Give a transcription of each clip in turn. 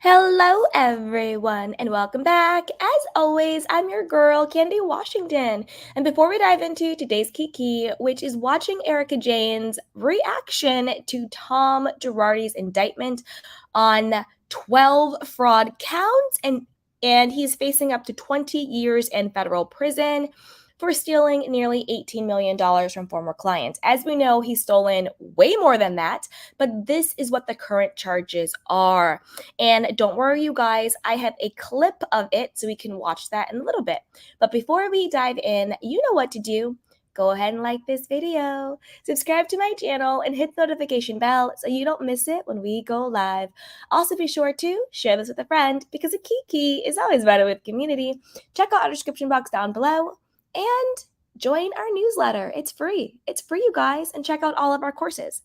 Hello, everyone, and welcome back. As always, I'm your girl, Candy Washington. And before we dive into today's kiki, which is watching Erika Jayne's reaction to Tom Girardi's indictment on 12 fraud counts, and he's facing up to 20 years in federal prison for stealing nearly $18 million from former clients. As we know, he's stolen way more than that, but this is what the current charges are. And don't worry, you guys, I have a clip of it so we can watch that in a little bit. But before we dive in, you know what to do. Go ahead and like this video, subscribe to my channel, and hit the notification bell so you don't miss it when we go live. Also, be sure to share this with a friend because a kiki is always better with community. Check out our description box down below and join our newsletter. It's free. It's free, you guys, and check out all of our courses.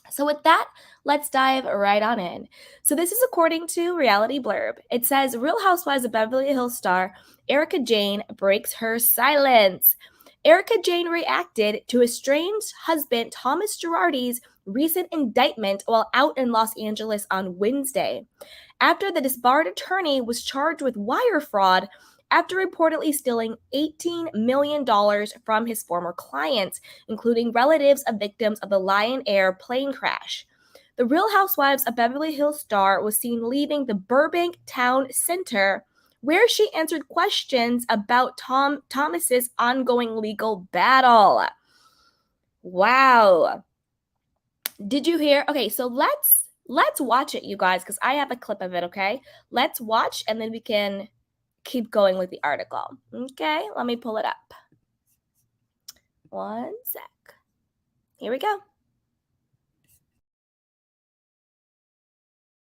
So with that, let's dive right on in. So this is according to Reality Blurb. It says, Real Housewives of Beverly Hills star Erika Jayne breaks her silence. Erika Jayne reacted to estranged husband Thomas Girardi's recent indictment while out in Los Angeles on Wednesday. After the disbarred attorney was charged with wire fraud after reportedly stealing $18 million from his former clients, including relatives of victims of the Lion Air plane crash. The Real Housewives of Beverly Hills star was seen leaving the Burbank Town Center, where she answered questions about Thomas's ongoing legal battle. Wow. Did you hear? Okay, so let's watch it, you guys, because I have a clip of it, okay? Let's watch, and then we can keep going with the article. Okay, let me pull it up. One sec. Here we go.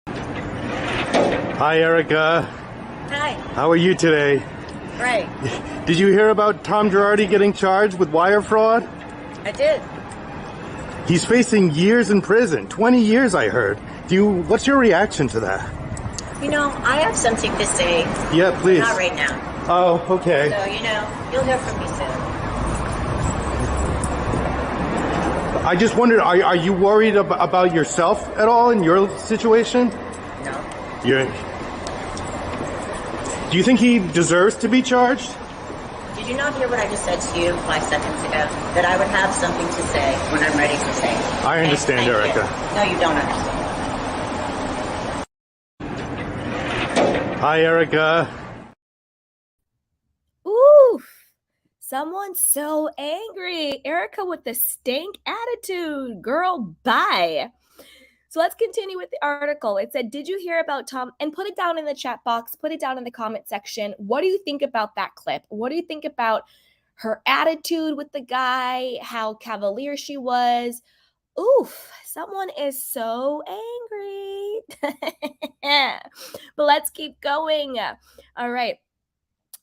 Hi, Erika. Hi. How are you today? Right. Did you hear about Tom Girardi getting charged with wire fraud? I did. He's facing years in prison, 20 years I heard. What's your reaction to that? You know, I have something to say. Yeah, please. Not right now. Oh, okay. So, you'll hear from me soon. I just wondered, are you worried about yourself at all in your situation? No. Do you think he deserves to be charged? Did you not hear what I just said to you 5 seconds ago? That I would have something to say when I'm ready to say it. I understand, Erika. No, you don't understand. Hi, Erika. Oof. Someone's so angry. Erika with the stank attitude. Girl, bye. So let's continue with the article. It said, did you hear about Tom? And put it down in the chat box. Put it down in the comment section. What do you think about that clip? What do you think about her attitude with the guy? How cavalier she was? Oof, someone is so angry. But let's keep going. All right.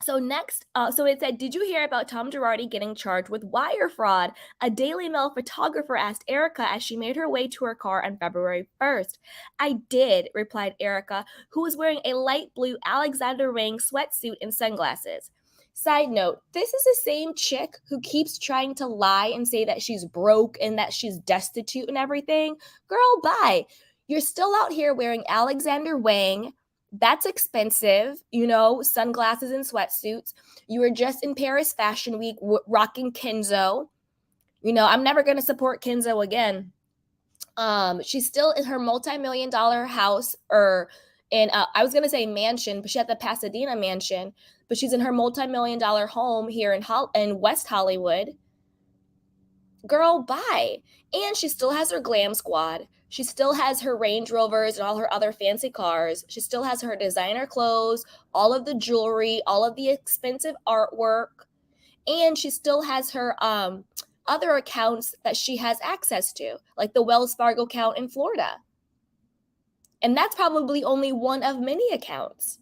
So next, so it said, did you hear about Tom Girardi getting charged with wire fraud? A Daily Mail photographer asked Erika as she made her way to her car on February 1st. I did, replied Erika, who was wearing a light blue Alexander Wang sweatsuit and sunglasses. Side note, this is the same chick who keeps trying to lie and say that she's broke and that she's destitute and everything. Girl, bye. You're still out here wearing Alexander Wang. That's expensive, sunglasses and sweatsuits. You were just in Paris Fashion Week rocking Kenzo. I'm never going to support Kenzo again. She's still in her multi-million-dollar house, or in I was going to say mansion, but she had the Pasadena mansion, but she's in her multi-million-dollar home here in West Hollywood. Girl, bye. And she still has her glam squad. She still has her Range Rovers and all her other fancy cars. She still has her designer clothes, all of the jewelry, all of the expensive artwork. And she still has her other accounts that she has access to, like the Wells Fargo account in Florida. And that's probably only one of many accounts.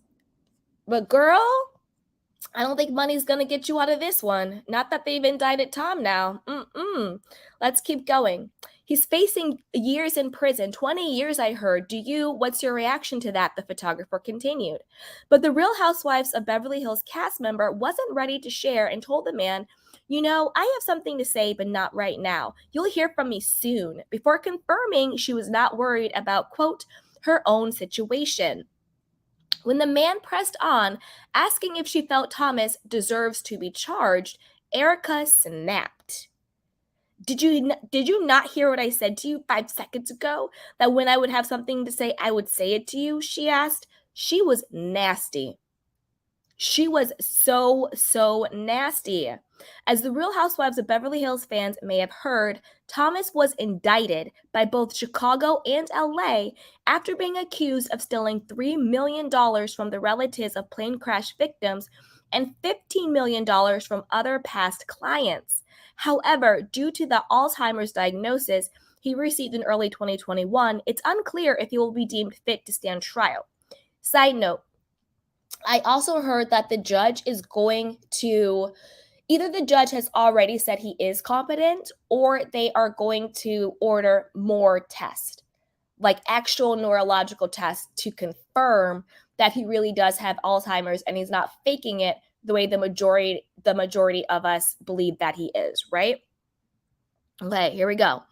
But girl, I don't think money's going to get you out of this one. Not that they've indicted Tom now. Let's keep going. He's facing years in prison, 20 years, I heard. What's your reaction to that? The photographer continued. But the Real Housewives of Beverly Hills cast member wasn't ready to share and told the man, I have something to say, but not right now. You'll hear from me soon. Before confirming she was not worried about, quote, her own situation. When the man pressed on, asking if she felt Thomas deserves to be charged, Erika snapped. Did you not hear what I said to you 5 seconds ago? That when I would have something to say, I would say it to you? She asked. She was nasty. She was so nasty. As the Real Housewives of Beverly Hills fans may have heard, Thomas was indicted by both Chicago and LA after being accused of stealing $3 million from the relatives of plane crash victims and $15 million from other past clients. However, due to the Alzheimer's diagnosis he received in early 2021, it's unclear if he will be deemed fit to stand trial. Side note, I also heard that the judge is going to, either the judge has already said he is competent, or they are going to order more tests, like actual neurological tests to confirm that he really does have Alzheimer's and he's not faking it the way the majority of us believe that he is, right? Okay, here we go.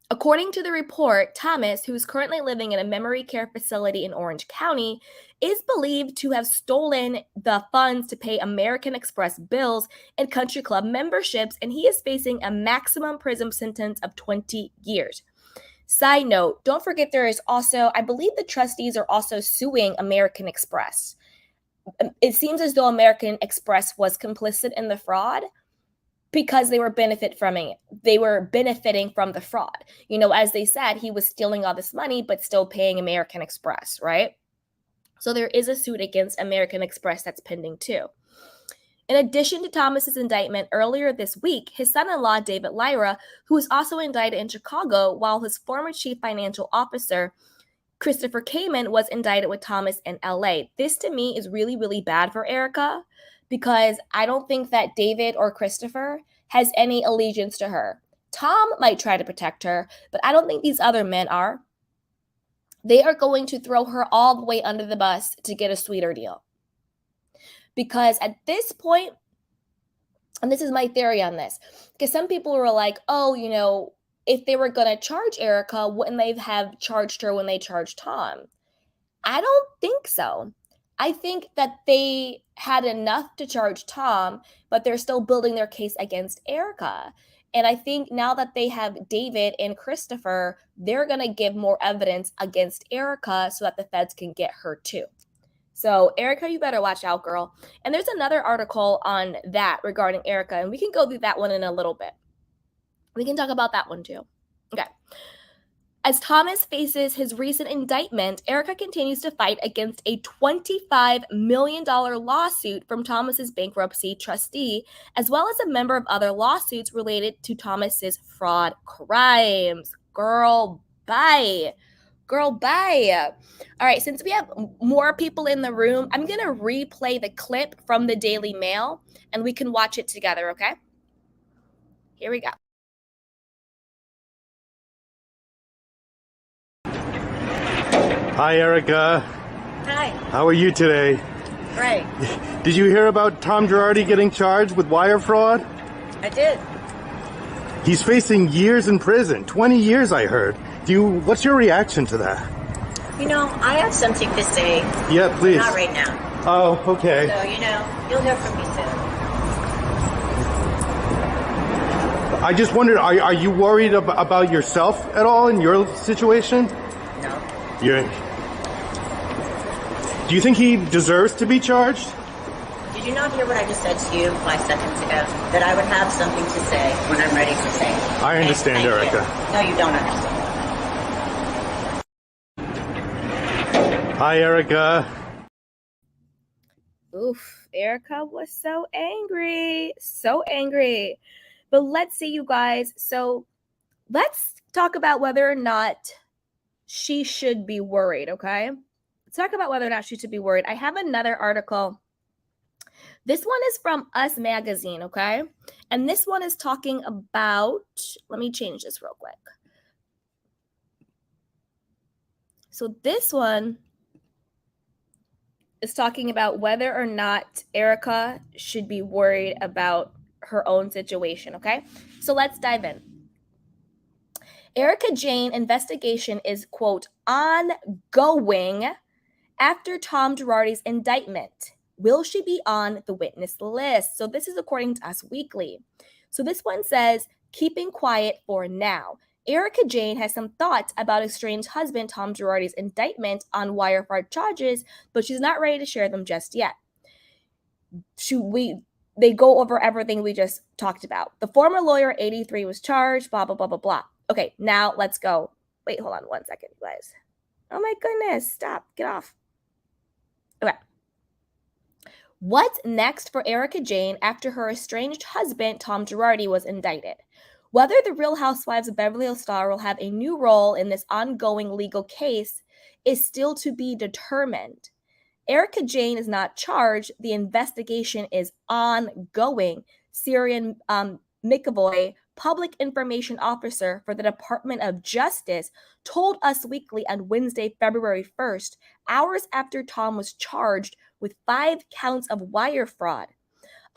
According to the report, Thomas, who is currently living in a memory care facility in Orange County, is believed to have stolen the funds to pay American Express bills and country club memberships, and he is facing a maximum prison sentence of 20 years. Side note, don't forget there is also, I believe the trustees are also suing American Express. It seems as though American Express was complicit in the fraud, because they were benefiting from the fraud. You know, as they said, he was stealing all this money, but still paying American Express, right? So there is a suit against American Express that's pending too. In addition to Thomas's indictment earlier this week, his son-in-law, David Lyra, who was also indicted in Chicago, while his former chief financial officer, Christopher Kamen, was indicted with Thomas in LA. This to me is really, really bad for Erika, because I don't think that David or Christopher has any allegiance to her. Tom might try to protect her, but I don't think these other men are. They are going to throw her all the way under the bus to get a sweeter deal. Because at this point, and this is my theory on this, because some people were like, oh, you know, if they were going to charge Erika, wouldn't they have charged her when they charged Tom? I don't think so. I think that they had enough to charge Tom, but they're still building their case against Erika. And I think now that they have David and Christopher, they're going to give more evidence against Erika so that the feds can get her too. So Erika, you better watch out, girl. And there's another article on that regarding Erika, and we can go through that one in a little bit. We can talk about that one too. Okay. As Thomas faces his recent indictment, Erika continues to fight against a $25 million lawsuit from Thomas's bankruptcy trustee, as well as a number of other lawsuits related to Thomas's fraud crimes. Girl, bye. Girl, bye. All right, since we have more people in the room, I'm going to replay the clip from the Daily Mail, and we can watch it together, okay? Here we go. Hi, Erika. Hi. How are you today? Great. Did you hear about Tom Girardi getting charged with wire fraud? I did. He's facing years in prison, 20 years I heard. What's your reaction to that? You know, I have something to say. Yeah, please. Not right now. Oh, okay. So, you know, you'll hear from me soon. I just wondered, are you worried about yourself at all in your situation? No. Do you think he deserves to be charged? Did you not hear what I just said to you 5 seconds ago? That I would have something to say when I'm ready to say it. I understand, Thank Erika. you. No, you don't understand. Hi, Erika. Oof, Erika was so angry. So angry. But let's see, you guys. So let's talk about whether or not she should be worried, okay? Let's talk about whether or not she should be worried. I have another article. This one is from Us Magazine, okay? And this one is talking about, let me change this real quick. So this one is talking about whether or not Erika should be worried about her own situation, okay? So let's dive in. Erika Jayne investigation is, quote, ongoing after Tom Girardi's indictment. Will she be on the witness list? So this is according to Us Weekly. So this one says, keeping quiet for now. Erika Jayne has some thoughts about estranged husband Tom Girardi's indictment on wire fraud charges, but she's not ready to share them just yet. They go over everything we just talked about. The former lawyer, 83, was charged, blah, blah, blah, blah, blah. Okay, now let's go. Wait, hold on 1 second, you guys. Oh my goodness, stop, get off. Okay. What's next for Erika Jayne after her estranged husband, Tom Girardi, was indicted? Whether the Real Housewives of Beverly Hills star will have a new role in this ongoing legal case is still to be determined. Erika Jayne is not charged. The investigation is ongoing. Syrian McAvoy, public information officer for the Department of Justice, told Us Weekly on Wednesday, February 1st, hours after Tom was charged with 5 counts of wire fraud.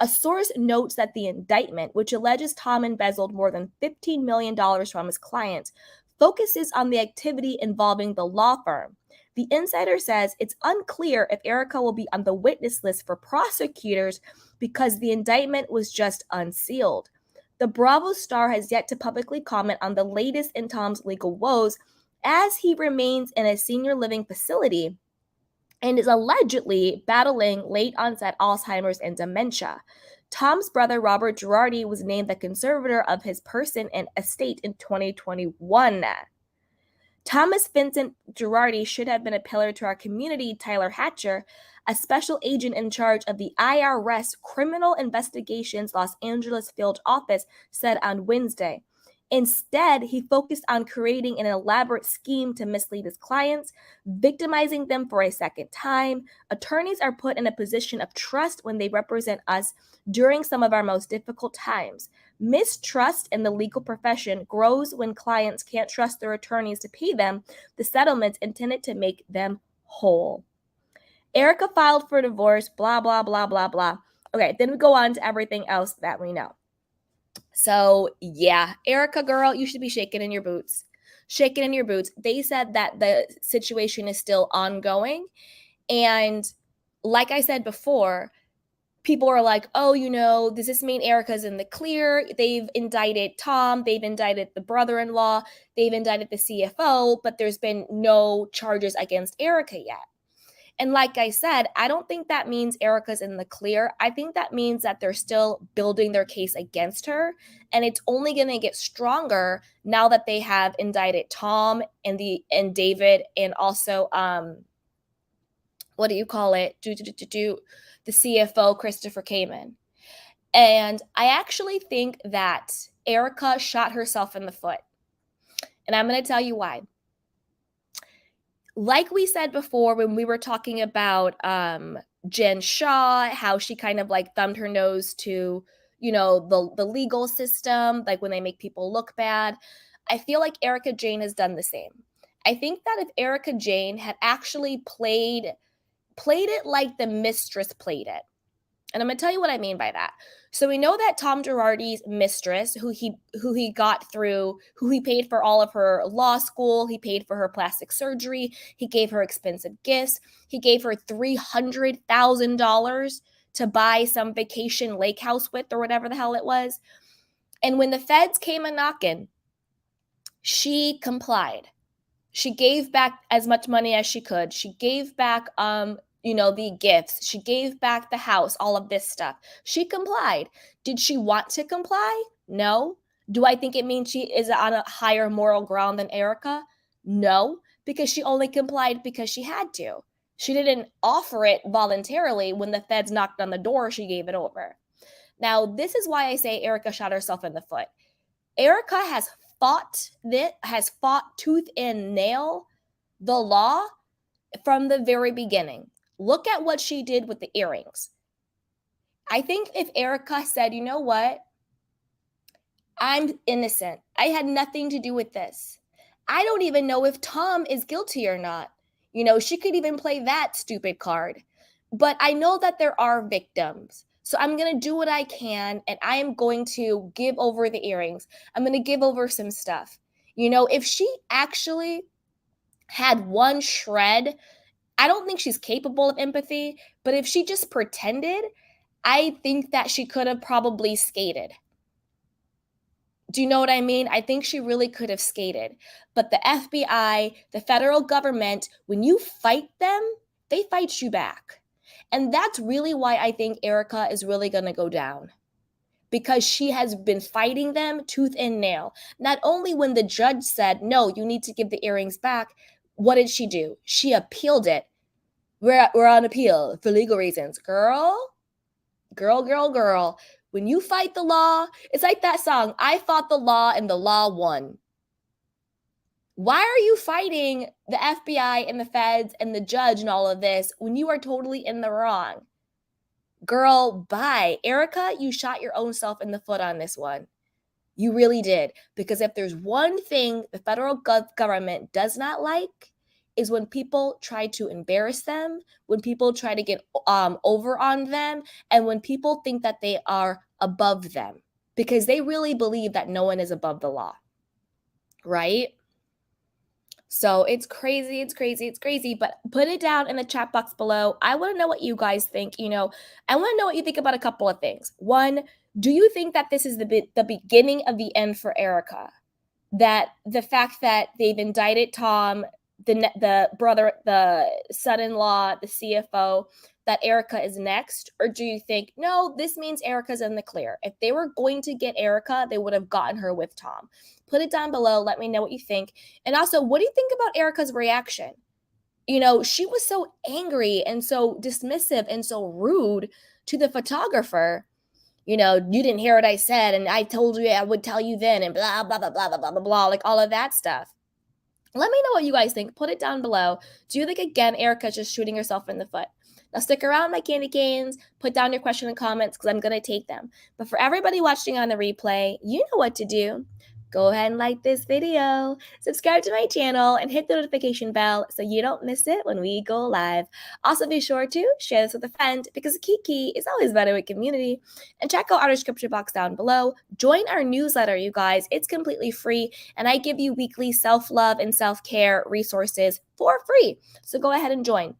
A source notes that the indictment, which alleges Tom embezzled more than $15 million from his clients, focuses on the activity involving the law firm. The insider says it's unclear if Erika will be on the witness list for prosecutors because the indictment was just unsealed. The Bravo star has yet to publicly comment on the latest in Tom's legal woes as he remains in a senior living facility and is allegedly battling late-onset Alzheimer's and dementia. Tom's brother, Robert Girardi, was named the conservator of his person and estate in 2021. Thomas Vincent Girardi should have been a pillar to our community, Tyler Hatcher, a special agent in charge of the IRS Criminal Investigations Los Angeles field office, said on Wednesday. Instead, he focused on creating an elaborate scheme to mislead his clients, victimizing them for a second time. Attorneys are put in a position of trust when they represent us during some of our most difficult times. Mistrust in the legal profession grows when clients can't trust their attorneys to pay them the settlements intended to make them whole. Erika filed for divorce, blah, blah, blah, blah, blah. Okay, then we go on to everything else that we know. So, yeah, Erika, girl, you should be shaking in your boots. Shaking in your boots. They said that the situation is still ongoing. And like I said before, people are like, oh, does this mean Erika's in the clear? They've indicted Tom. They've indicted the brother-in-law. They've indicted the CFO, but there's been no charges against Erika yet. And like I said, I don't think that means Erika's in the clear. I think that means that they're still building their case against her. And it's only going to get stronger now that they have indicted Tom and David and also, the CFO, Christopher Kamen. And I actually think that Erika shot herself in the foot. And I'm going to tell you why. Like we said before when we were talking about Jen Shah, how she kind of like thumbed her nose to, the legal system, like when they make people look bad. I feel like Erika Jayne has done the same. I think that if Erika Jayne had actually played it like the mistress played it. And I'm going to tell you what I mean by that. So we know that Tom Girardi's mistress, who he paid for all of her law school, he paid for her plastic surgery, he gave her expensive gifts, he gave her $300,000 to buy some vacation lake house with or whatever the hell it was. And when the feds came a knocking, she complied. She gave back as much money as she could. She gave back the gifts. She gave back the house, all of this stuff. She complied. Did she want to comply? No. Do I think it means she is on a higher moral ground than Erika? No, because she only complied because she had to. She didn't offer it voluntarily. When the feds knocked on the door, she gave it over. Now, this is why I say Erika shot herself in the foot. Erika has fought tooth and nail the law from the very beginning. Look at what she did with the earrings. I think if Erika said, you know what? I'm innocent. I had nothing to do with this. I don't even know if Tom is guilty or not. She could even play that stupid card. But I know that there are victims. So I'm going to do what I can, and I am going to give over the earrings. I'm going to give over some stuff. You know, if she actually had one shred, I don't think she's capable of empathy, but if she just pretended, I think that she could have probably skated. Do you know what I mean? I think she really could have skated. But the FBI, the federal government, when you fight them, they fight you back. And that's really why I think Erika is really going to go down, because she has been fighting them tooth and nail. Not only when the judge said, no, you need to give the earrings back, what did she do? She appealed it. We're on appeal for legal reasons. Girl. When you fight the law, it's like that song, I fought the law and the law won. Why are you fighting the FBI and the feds and the judge and all of this when you are totally in the wrong? Girl, bye. Erika, you shot your own self in the foot on this one. You really did. Because if there's one thing the federal government does not like, is when people try to embarrass them, when people try to get over on them, and when people think that they are above them, because they really believe that no one is above the law, right? So it's crazy, but put it down in the chat box below. I want to know what you guys think. I want to know what you think about a couple of things. One, do you think that this is the beginning of the end for Erika? That the fact that they've indicted Tom, the brother, the son-in-law, the CFO, that Erika is next? Or do you think, no, this means Erika's in the clear? If they were going to get Erika, they would have gotten her with Tom. Put it down below. Let me know what you think. And also, what do you think about Erika's reaction? She was so angry and so dismissive and so rude to the photographer. You didn't hear what I said, and I told you I would tell you then, and blah, blah, blah, blah, blah, blah, blah, like all of that stuff. Let me know what you guys think. Put it down below. Do you think, again, Erika's just shooting herself in the foot? Now, stick around, my candy canes. Put down your question in comments because I'm going to take them. But for everybody watching on the replay, you know what to do. Go ahead and like this video, subscribe to my channel, and hit the notification bell so you don't miss it when we go live. Also, be sure to share this with a friend because kiki is always better with community. And check out our description box down below. Join our newsletter, you guys. It's completely free, and I give you weekly self-love and self-care resources for free. So go ahead and join.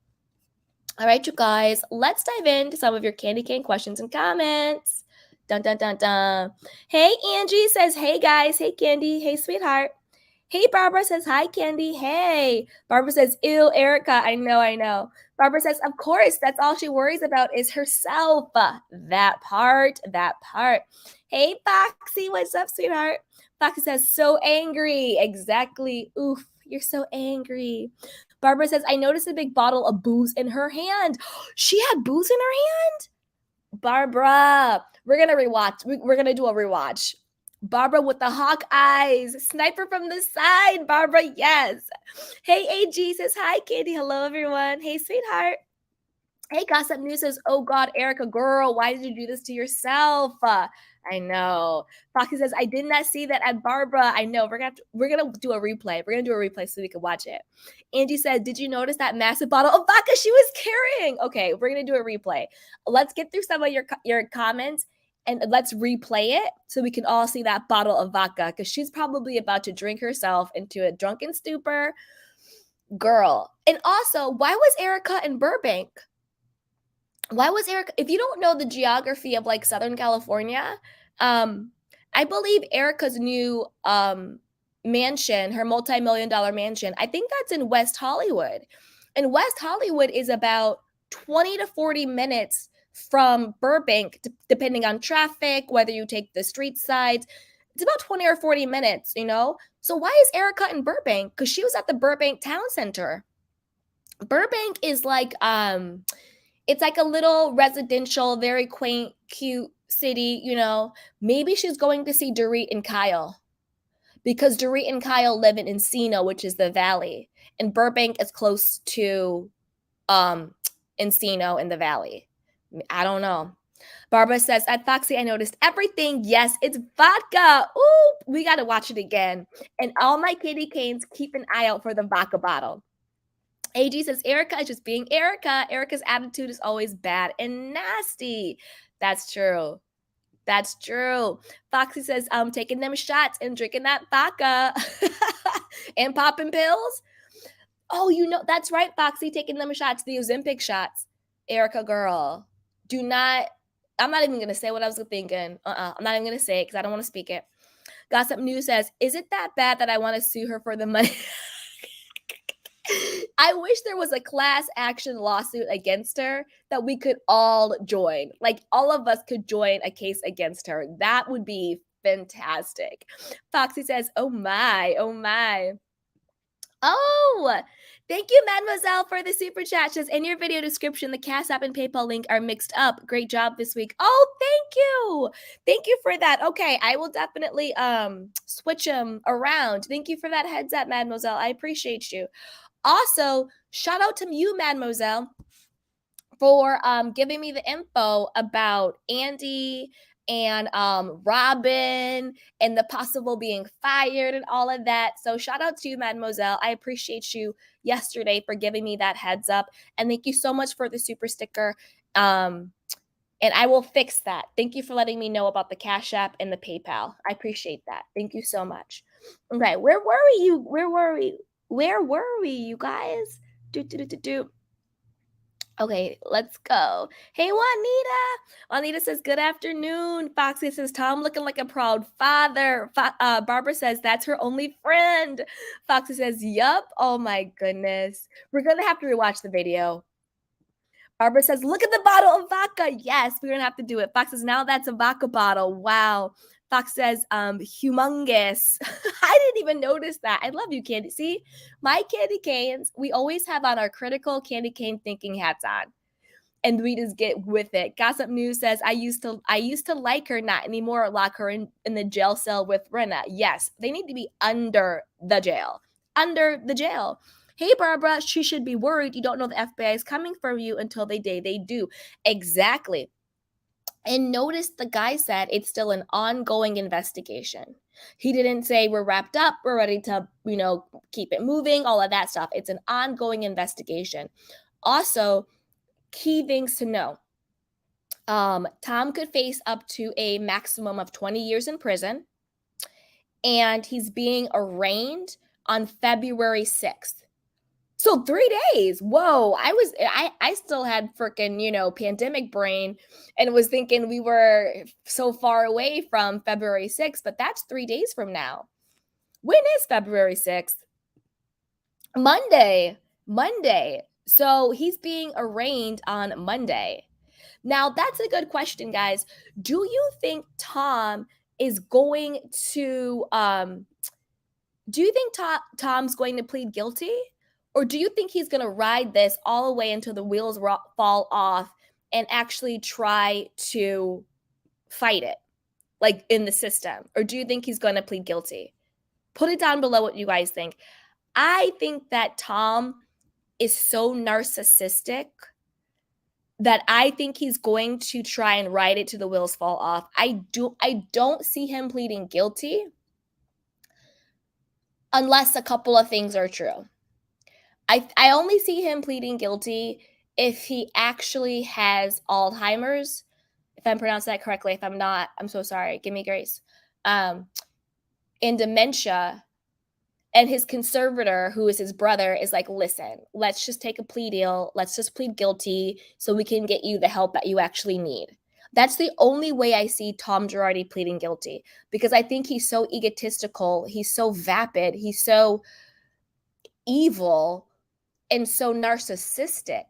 All right, you guys, let's dive into some of your candy cane questions and comments. Dun, dun, dun, dun. Hey, Angie says, hey, guys. Hey, Candy. Hey, sweetheart. Hey, Barbara says, hi, Candy. Hey. Barbara says, ew, Erika. I know. Barbara says, of course, that's all she worries about is herself. That part. Hey, Foxy. What's up, sweetheart? Foxy says, so angry. Exactly. Oof, you're so angry. Barbara says, I noticed a big bottle of booze in her hand. She had booze in her hand? Barbara, we're going to rewatch. We're going to do a rewatch. Barbara with the hawk eyes. Sniper from the side. Barbara, yes. Hey, AG says, hi, Katie. Hello, everyone. Hey, sweetheart. Hey, Gossip News says, oh, God, Erika, girl, why did you do this to yourself? I know. Foxy says, I did not see that at Barbara. I know. We're gonna do a replay. We're gonna do a replay so we can watch it. Angie said, did you notice that massive bottle of vodka she was carrying? Okay, we're gonna do a replay. Let's get through some of your comments and let's replay it so we can all see that bottle of vodka because she's probably about to drink herself into a drunken stupor. Girl. And also, why was Erika in Burbank? Why was Erika, if you don't know the geography of like Southern California, I believe Erika's new mansion, her multi-million-dollar mansion, I think that's in West Hollywood. And West Hollywood is about 20 to 40 minutes from Burbank, depending on traffic, whether you take the street sides. It's about 20 or 40 minutes, So why is Erika in Burbank? Because she was at the Burbank Town Center. Burbank is like, it's like a little residential, very quaint, cute city, Maybe she's going to see Dorit and Kyle because Dorit and Kyle live in Encino, which is the valley. And Burbank is close to Encino in the valley. I don't know. Barbara says, at Foxy, I noticed everything. Yes, it's vodka. Ooh, we got to watch it again. And all my kitty canes, keep an eye out for the vodka bottle. AG says, Erika is just being Erika. Erika's attitude is always bad and nasty. That's true. That's true. Foxy says, taking them shots and drinking that vodka and popping pills. Oh, that's right, Foxy, taking them shots, the Ozempic shots. Erika, girl, I'm not even going to say what I was thinking. I'm not even going to say it because I don't want to speak it. Gossip News says, is it that bad that I want to sue her for the money? I wish there was a class action lawsuit against her that we could all join. Like, all of us could join a case against her. That would be fantastic. Foxy says, oh my, oh my. Oh, thank you, Mademoiselle, for the super chat. Says, in your video description, the Cash App and PayPal link are mixed up. Great job this week. Oh, thank you. Thank you for that. Okay, I will definitely switch them around. Thank you for that heads up, Mademoiselle. I appreciate you. Also, shout out to you, Mademoiselle, for giving me the info about Andy and Robin and the possible being fired and all of that. So shout out to you, Mademoiselle. I appreciate you yesterday for giving me that heads up. And thank you so much for the super sticker. And I will fix that. Thank you for letting me know about the Cash App and the PayPal. I appreciate that. Thank you so much. Okay, where were you? Where were we, you guys? Okay, let's go. Hey, Juanita says, good afternoon. Foxy says, Tom looking like a proud father. Barbara says, that's her only friend. Foxy says, yup. Oh my goodness. We're going to have to rewatch the video. Barbara says, look at the bottle of vodka. Yes, we're going to have to do it. Fox says, now that's a vodka bottle. Wow. Fox says, humongous. I didn't even notice that. I love you, Candy. See, my candy canes, we always have on our critical candy cane thinking hats on. And we just get with it. Gossip News says, I used to like her, not anymore. Lock her in the jail cell with Rena. Yes, they need to be under the jail. Under the jail. Hey, Barbara, she should be worried. You don't know the FBI is coming for you until they do. Exactly. And notice the guy said it's still an ongoing investigation. He didn't say we're wrapped up, we're ready to, keep it moving, all of that stuff. It's an ongoing investigation. Also, key things to know. Tom could face up to a maximum of 20 years in prison, and he's being arraigned on February 6th. So 3 days. Whoa. I still had freaking, pandemic brain and was thinking we were so far away from February 6th, but that's 3 days from now. When is February 6th? Monday. So he's being arraigned on Monday. Now, that's a good question, guys. Do you think Tom is going to, Tom's going to plead guilty? Or do you think he's going to ride this all the way until the wheels fall off and actually try to fight it, like in the system? Or do you think he's going to plead guilty? Put it down below what you guys think. I think that Tom is so narcissistic that I think he's going to try and ride it to the wheels fall off. I don't see him pleading guilty unless a couple of things are true. I only see him pleading guilty if he actually has Alzheimer's. If I'm pronouncing that correctly. If I'm not, I'm so sorry. Give me grace. And dementia. And his conservator, who is his brother, is like, listen, let's just take a plea deal. Let's just plead guilty so we can get you the help that you actually need. That's the only way I see Tom Girardi pleading guilty, because I think he's so egotistical. He's so vapid. He's so evil and so narcissistic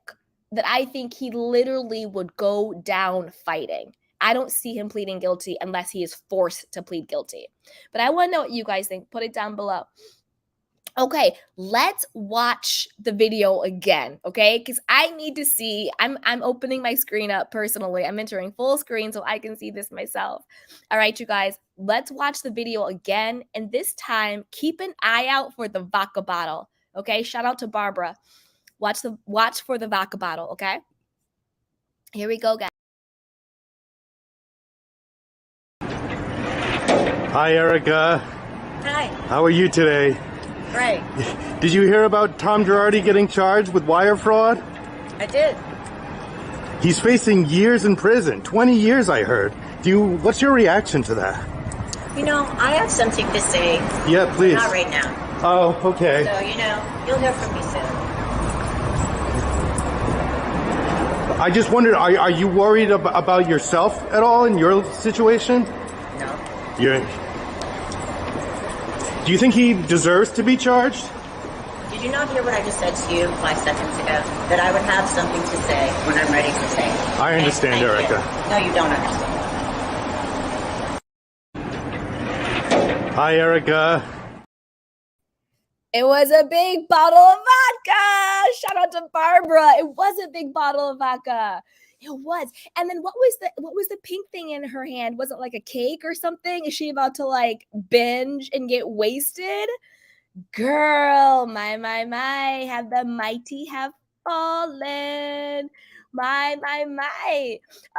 that I think he literally would go down fighting. I don't see him pleading guilty unless he is forced to plead guilty. But I want to know what you guys think. Put it down below. Okay, let's watch the video again, okay? Because I need to see, I'm opening my screen up personally. I'm entering full screen so I can see this myself. All right, you guys, let's watch the video again. And this time, keep an eye out for the vodka bottle, okay? Shout out to Barbara. Watch for the vodka bottle, okay? Here we go, guys. Hi, Erika. Hi. How are you today? Right. Did you hear about Tom Girardi getting charged with wire fraud? I did. He's facing years in prison. 20 years, I heard. What's your reaction to that? You know, I have something to say. Yeah, please. Not right now. Oh, okay. So, you'll hear from me soon. I just wondered, are you worried about yourself at all in your situation? No. Do you think he deserves to be charged? Did you not hear what I just said to you 5 seconds ago? That I would have something to say when I'm ready to say it. I understand, Thank Erika. you. No, you don't understand. Hi, Erika. It was a big bottle of vodka. Shout out to Barbara. It was a big bottle of vodka. It was. And then what was the pink thing in her hand? Was it like a cake or something? Is she about to like binge and get wasted? Girl, my, have the mighty have fallen. My.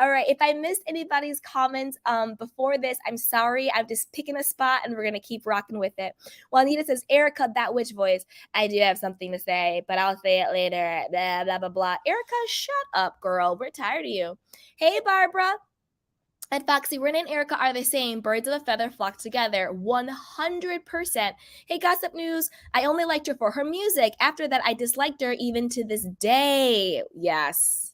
All right, if I missed anybody's comments before this, I'm sorry. I'm just picking a spot and we're going to keep rocking with it. Well, Anita says, Erika, that witch voice. I do have something to say, but I'll say it later. Blah, blah, blah, blah. Erika, shut up, girl. We're tired of you. Hey, Barbara. And Foxy, Ren and Erika are the same. Birds of a feather flock together. 100%. Hey, Gossip News. I only liked her for her music. After that, I disliked her even to this day. Yes.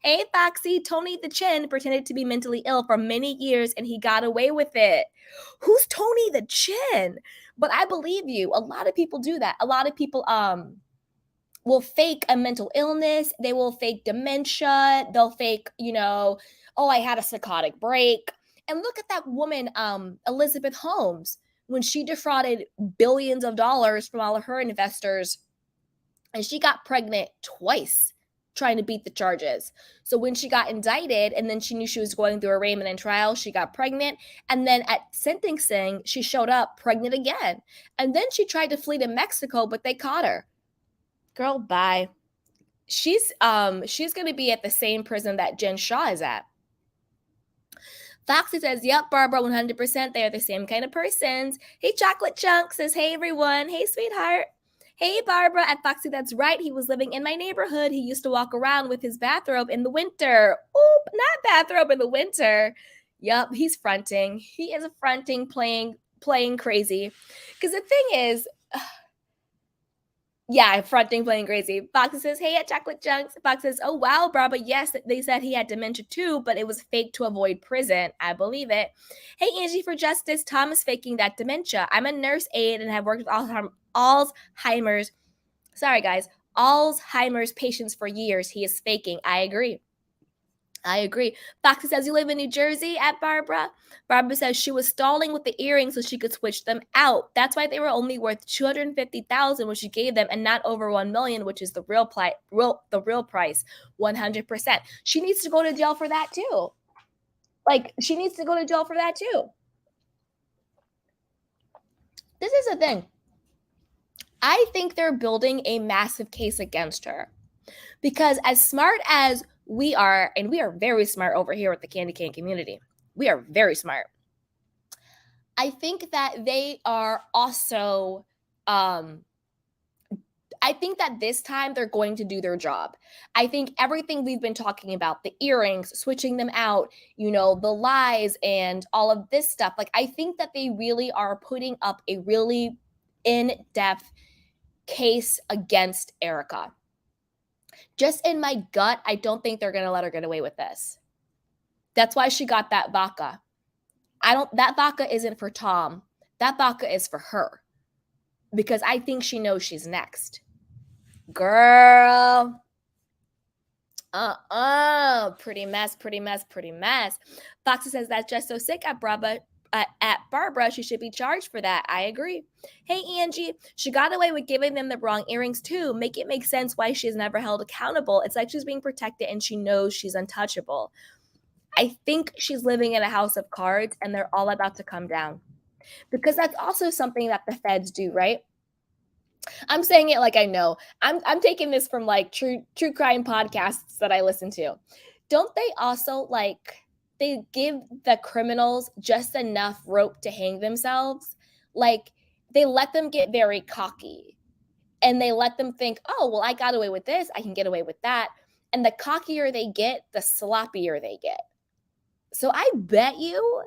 Hey, Foxy. Tony the Chin pretended to be mentally ill for many years and he got away with it. Who's Tony the Chin? But I believe you. A lot of people do that. A lot of people will fake a mental illness. They will fake dementia. They'll fake, oh, I had a psychotic break. And look at that woman, Elizabeth Holmes, when she defrauded billions of dollars from all of her investors. And she got pregnant twice trying to beat the charges. So when she got indicted and then she knew she was going through arraignment and trial, she got pregnant. And then at sentencing, she showed up pregnant again. And then she tried to flee to Mexico, but they caught her. Girl, bye. She's going to be at the same prison that Jen Shaw is at. Foxy says, yep, Barbara, 100%. They are the same kind of persons. Hey, Chocolate Chunk says, hey, everyone. Hey, sweetheart. Hey, Barbara. At Foxy, that's right. He was living in my neighborhood. He used to walk around with his bathrobe in the winter. Oop, not bathrobe in the winter. Yep, he's fronting. He is fronting, playing crazy. Because the thing is... Yeah, fronting, playing crazy. Foxy says, hey, at Chocolate Chunks. Fox says, oh, wow, Barbara. Yes, they said he had dementia too, but it was fake to avoid prison. I believe it. Hey, Angie for Justice. Tom is faking that dementia. I'm a nurse aide and have worked with Alzheimer's. Sorry, guys. Alzheimer's patients for years. He is faking. I agree. Foxy says, you live in New Jersey at Barbara? Barbara says she was stalling with the earrings so she could switch them out. That's why they were only worth $250,000, which she gave them, and not over $1 million, which is the real price. 100%. She needs to go to jail for that too. This is the thing. I think they're building a massive case against her. Because as smart as we are, and we are very smart over here with the Candy Cane community. We are very smart. I think that they are also, I think that this time they're going to do their job. I think everything we've been talking about, the earrings, switching them out, the lies and all of this stuff, I think that they really are putting up a really in-depth case against Erika. Just in my gut, I don't think they're going to let her get away with this. That's why she got that vodka. That vodka isn't for Tom. That vodka is for her. Because I think she knows she's next. Girl. Pretty mess. Foxy says that's just so sick at Barbara, she should be charged for that. I agree. Hey, Angie, she got away with giving them the wrong earrings too. Make it make sense why she's never held accountable. It's like she's being protected and she knows she's untouchable. I think she's living in a house of cards and they're all about to come down. Because that's also something that the feds do, right? I'm saying it like I know. I'm taking this from true crime podcasts that I listen to. Don't they also they give the criminals just enough rope to hang themselves? They let them get very cocky and they let them think, oh, well, I got away with this. I can get away with that. And the cockier they get, the sloppier they get. So I bet you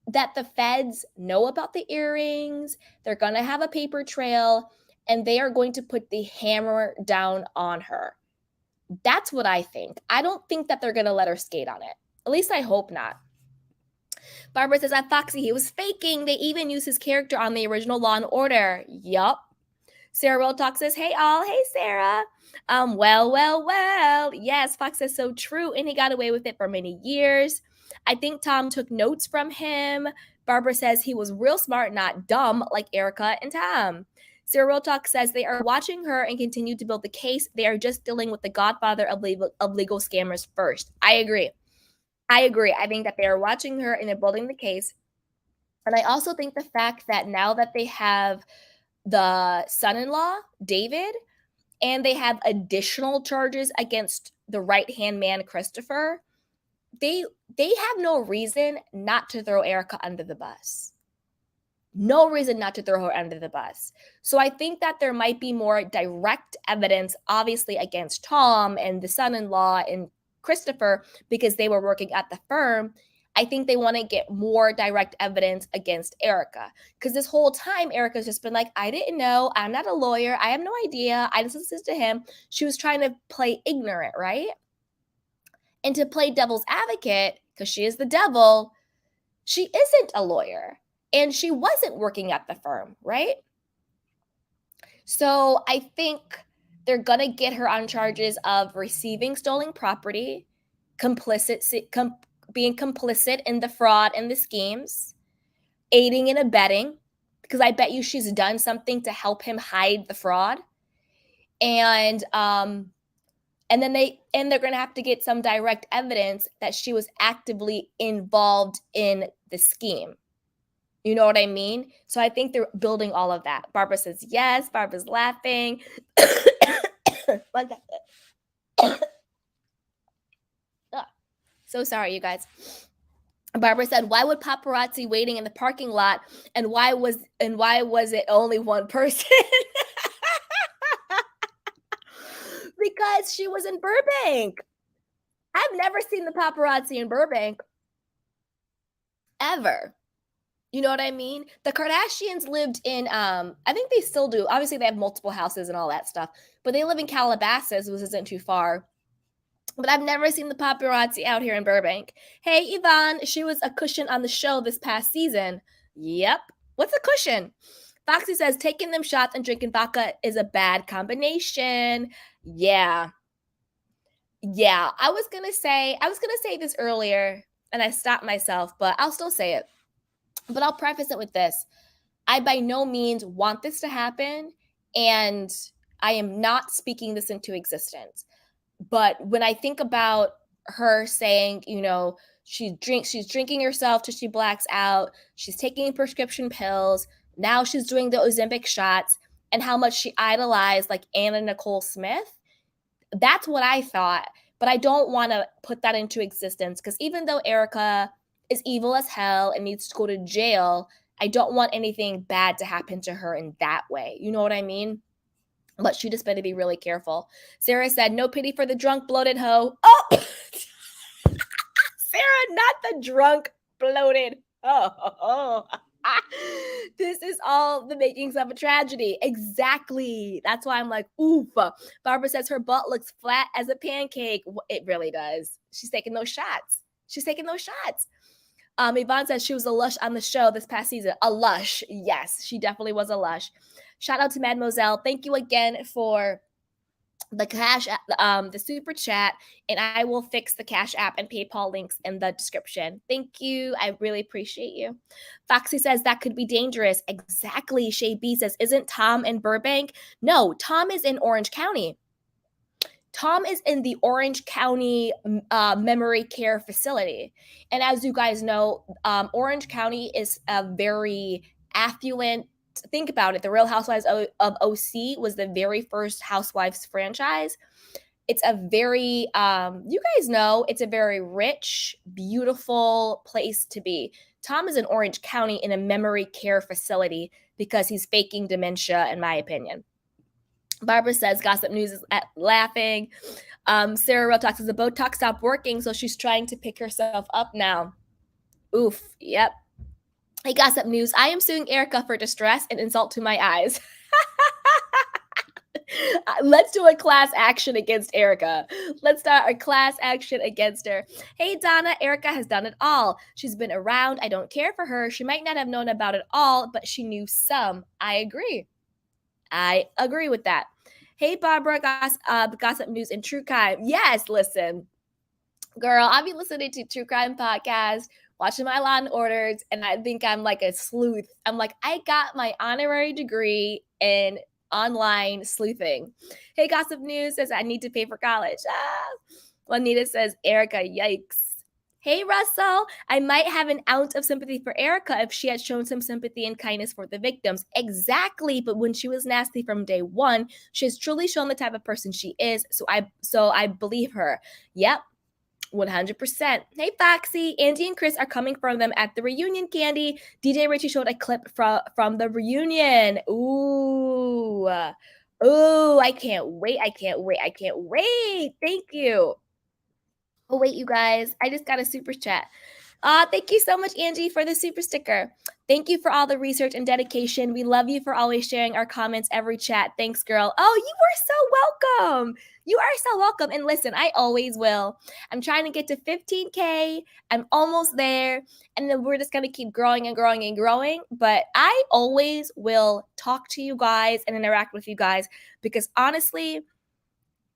that the feds know about the earrings. They're going to have a paper trail and they are going to put the hammer down on her. That's what I think. I don't think that they're going to let her skate on it. At least I hope not. Barbara says that Foxy, he was faking. They even used his character on the original Law and Order. Yup. Sarah Real Talk says, hey all, hey Sarah. Well. Yes, Fox says so true, and he got away with it for many years. I think Tom took notes from him. Barbara says he was real smart, not dumb, like Erika and Tom. Sarah Real Talk says they are watching her and continue to build the case. They are just dealing with the godfather of legal scammers first. I agree. I think that they are watching her and they're building the case. And I also think the fact that now that they have the son-in-law, David, and they have additional charges against the right-hand man, Christopher, they have no reason not to throw Erika under the bus. No reason not to throw her under the bus. So I think that there might be more direct evidence, obviously, against Tom and the son-in-law and Christopher because they were working at the firm. I think they want to get more direct evidence against Erika because this whole time Erika's just been like, I didn't know. I'm not a lawyer. I have no idea. I just listened to him. She was trying to play ignorant, right? And to play devil's advocate, because she is the devil, she isn't a lawyer and she wasn't working at the firm, right? So I think they're going to get her on charges of receiving stolen property, being complicit in the fraud and the schemes, aiding and abetting, because I bet you she's done something to help him hide the fraud. And then they're going to have to get some direct evidence that she was actively involved in the scheme. You know what I mean? So I think they're building all of that. Barbara says yes. Barbara's laughing. So sorry, you guys. Barbara said, why would paparazzi waiting in the parking lot and why was it only one person? Because she was in Burbank. I've never seen the paparazzi in Burbank. Ever. You know what I mean? The Kardashians lived in, I think they still do. Obviously, they have multiple houses and all that stuff. But they live in Calabasas, which isn't too far. But I've never seen the paparazzi out here in Burbank. Hey, Yvonne, she was a cushion on the show this past season. Yep. What's a cushion? Foxy says, taking them shots and drinking vodka is a bad combination. Yeah. I was going to say this earlier, and I stopped myself, but I'll still say it. But I'll preface it with this. I by no means want this to happen, and I am not speaking this into existence. But when I think about her saying, she's drinking herself till she blacks out, she's taking prescription pills, now she's doing the Ozempic shots, and how much she idolized like Anna Nicole Smith, that's what I thought. But I don't want to put that into existence because even though Erika is evil as hell and needs to go to jail, I don't want anything bad to happen to her in that way. You know what I mean? But she just better be really careful. Sarah said, no pity for the drunk, bloated hoe. Oh, Sarah, not the drunk, bloated. Oh. This is all the makings of a tragedy. Exactly. That's why I'm like, oof. Barbara says her butt looks flat as a pancake. It really does. She's taking those shots. Yvonne says she was a lush on the show this past season. A lush. Yes, she definitely was a lush. Shout out to Mademoiselle. Thank you again for the Cash App, the super chat, and I will fix the Cash App and PayPal links in the description. Thank you. I really appreciate you. Foxy says that could be dangerous. Exactly. Shay B says, isn't Tom in Burbank? No, Tom is in Orange County. Tom is in the Orange County memory care facility. And as you guys know, Orange County is a very affluent. Think about it. The Real Housewives of OC was the very first Housewives franchise. It's a very, you guys know, it's a very rich, beautiful place to be. Tom is in Orange County in a memory care facility because he's faking dementia, in my opinion. Barbara says Gossip News is laughing. Sarah Real Talk says the Botox stopped working, so she's trying to pick herself up now. Oof. Yep. Hey, Gossip News. I am suing Erika for distress and insult to my eyes. Let's do a class action against Erika. Let's start a class action against her. Hey, Donna, Erika has done it all. She's been around. I don't care for her. She might not have known about it all, but she knew some. I agree. I agree with that. Hey, Barbara, Gossip News and True Crime. Yes, listen. Girl, I'll be listening to True Crime Podcast, watching my Law and Orders, and I think I'm like a sleuth. I'm like, I got my honorary degree in online sleuthing. Hey, Gossip News says I need to pay for college. Juanita says, Erika, yikes. Hey, Russell, I might have an ounce of sympathy for Erika if she had shown some sympathy and kindness for the victims. Exactly, but when she was nasty from day one, she has truly shown the type of person she is, so I believe her. Yep. 100%. Hey, Foxy. Andy and Chris are coming for them at the reunion, Candy. DJ Richie showed a clip from the reunion. Ooh. Ooh, I can't wait. I can't wait. I can't wait. Thank you. Oh, wait, you guys. I just got a super chat. Thank you so much, Angie, for the super sticker. Thank you for all the research and dedication. We love you for always sharing our comments every chat. Thanks, girl. Oh, you are so welcome. You are so welcome. And listen, I always will. I'm trying to get to 15K. I'm almost there. And then we're just going to keep growing and growing and growing. But I always will talk to you guys and interact with you guys because honestly,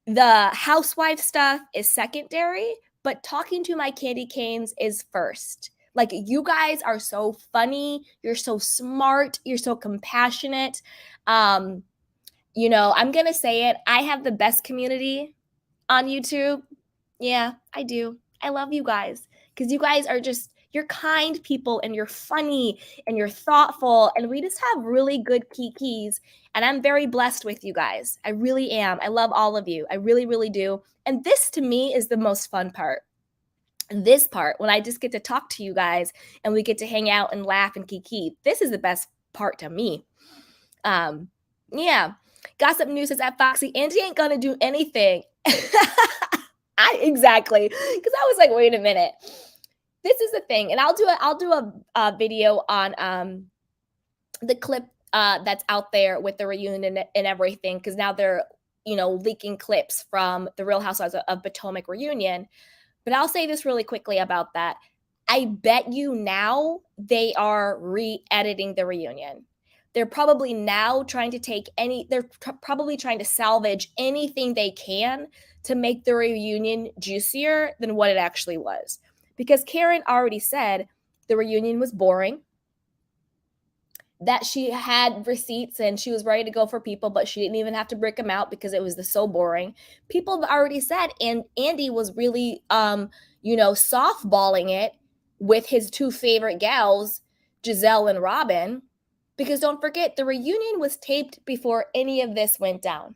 the housewife stuff is secondary, but talking to my candy canes is first. Like, you guys are so funny, you're so smart, you're so compassionate. You know, I'm gonna say it, I have the best community on YouTube. Yeah, I do. I love you guys because you guys are just, you're kind people and you're funny and you're thoughtful and we just have really good kikis. And I'm very blessed with you guys. I really am. I love all of you. I really, really do. And this to me is the most fun part. This part, when I just get to talk to you guys and we get to hang out and laugh and kiki, this is the best part to me. Yeah. Gossip News says at Foxy, Angie ain't gonna do anything. Exactly, because I was like, wait a minute. This is the thing, and I'll do a video on the clip that's out there with the reunion and everything, because now they're leaking clips from the Real Housewives of Potomac reunion. But I'll say this really quickly about that. I bet you now they are re-editing the reunion. They're probably now trying to probably trying to salvage anything they can to make the reunion juicier than what it actually was. Because Karen already said the reunion was boring, that she had receipts and she was ready to go for people, but she didn't even have to break them out because it was so boring. People have already said, and Andy was really, softballing it with his two favorite gals, Giselle and Robin, because don't forget, the reunion was taped before any of this went down.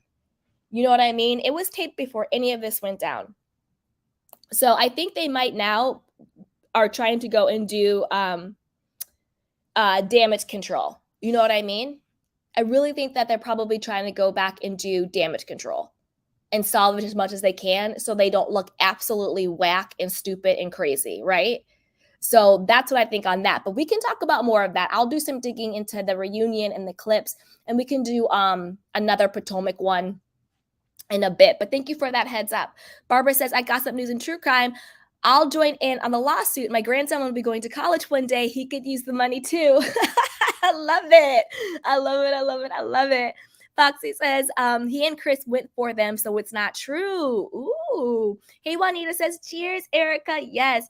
You know what I mean? It was taped before any of this went down. So I think they might now are trying to go and do damage control. You know what I mean? I really think that they're probably trying to go back and do damage control and salvage as much as they can so they don't look absolutely whack and stupid and crazy, right? So that's what I think on that. But we can talk about more of that. I'll do some digging into the reunion and the clips, and we can do another Potomac one in a bit. But thank you for that heads up. Barbara says, I gossip news and true crime. I'll join in on the lawsuit. My grandson will be going to college one day. He could use the money too. I love it. I love it. I love it. I love it. Foxy says he and Chris went for them, so it's not true. Ooh. Hey, Juanita says, cheers, Erika. Yes.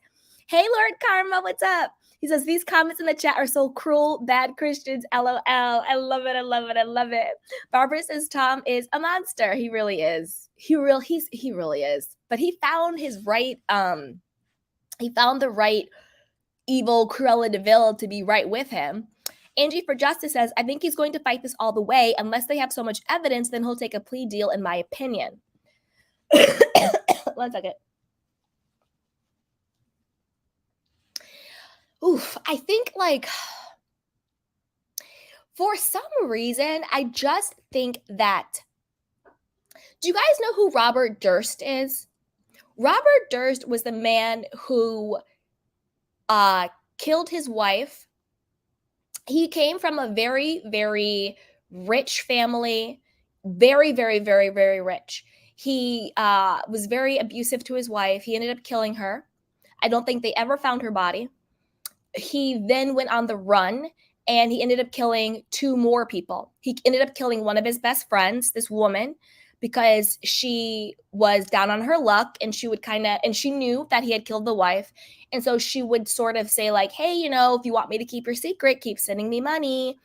Hey, Lord Karma, what's up? He says, these comments in the chat are so cruel, bad Christians, LOL. I love it. I love it. I love it. Barbara says Tom is a monster. He really is. He really is. But he found his right, he found the right evil Cruella de Vil to be right with him. Angie for Justice says, I think he's going to fight this all the way. Unless they have so much evidence, then he'll take a plea deal, in my opinion. 1 second. Oof, I think for some reason, I just think that, do you guys know who Robert Durst is? Robert Durst was the man who killed his wife. He came from a very, very rich family, very, very, very, very rich. He was very abusive to his wife. He ended up killing her. I don't think they ever found her body. He then went on the run and he ended up killing 2 more people. He ended up killing one of his best friends, this woman, because she was down on her luck and she would and she knew that he had killed the wife. And so she would sort of say, like, hey, if you want me to keep your secret, keep sending me money.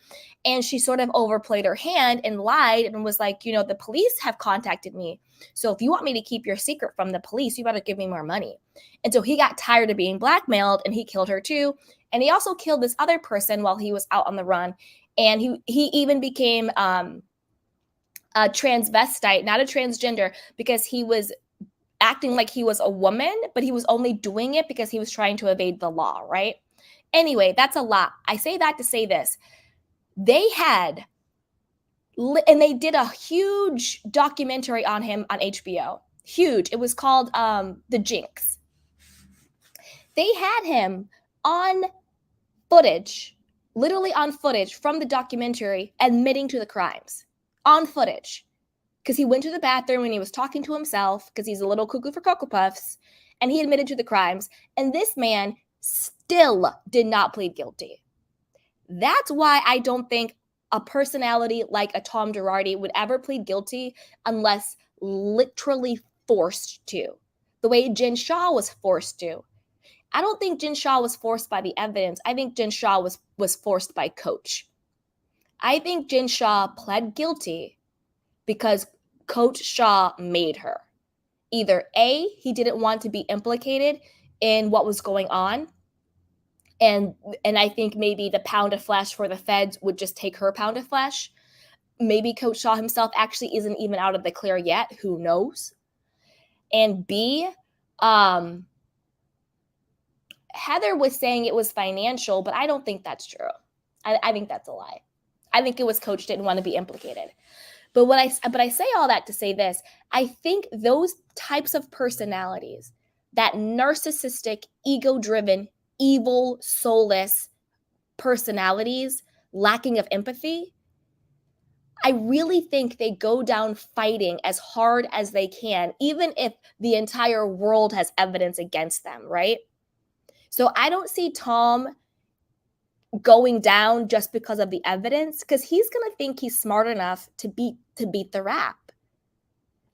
And she sort of overplayed her hand and lied and was like, the police have contacted me. So if you want me to keep your secret from the police, you better give me more money. And so he got tired of being blackmailed and he killed her too. And he also killed this other person while he was out on the run. And he even became a transvestite, not a transgender, because he was acting like he was a woman, but he was only doing it because he was trying to evade the law, right? Anyway, that's a lot. I say that to say this. They did a huge documentary on him on HBO. Huge. It was called The Jinx. They had him on footage, literally on footage from the documentary, admitting to the crimes. On footage. Because he went to the bathroom and he was talking to himself because he's a little cuckoo for Cocoa Puffs, and he admitted to the crimes. And this man still did not plead guilty. That's why I don't think a personality like a Tom Girardi would ever plead guilty unless literally forced to. The way Jen Shah was forced to. I don't think Jen Shah was forced by the evidence. I think Jen Shah was forced by Coach. I think Jen Shah pled guilty because Coach Shah made her. Either A, he didn't want to be implicated in what was going on, and I think maybe the pound of flesh for the feds would just take her pound of flesh. Maybe Coach Shah himself actually isn't even out of the clear yet. Who knows? And B, Heather was saying it was financial, but I don't think that's true. I think that's a lie. I think it was Coach didn't want to be implicated. But I say all that to say this. I think those types of personalities, that narcissistic, ego-driven, evil, soulless personalities, lacking of empathy, I really think they go down fighting as hard as they can, even if the entire world has evidence against them, right? So I don't see Tom going down just because of the evidence, because he's going to think he's smart enough to beat the rap.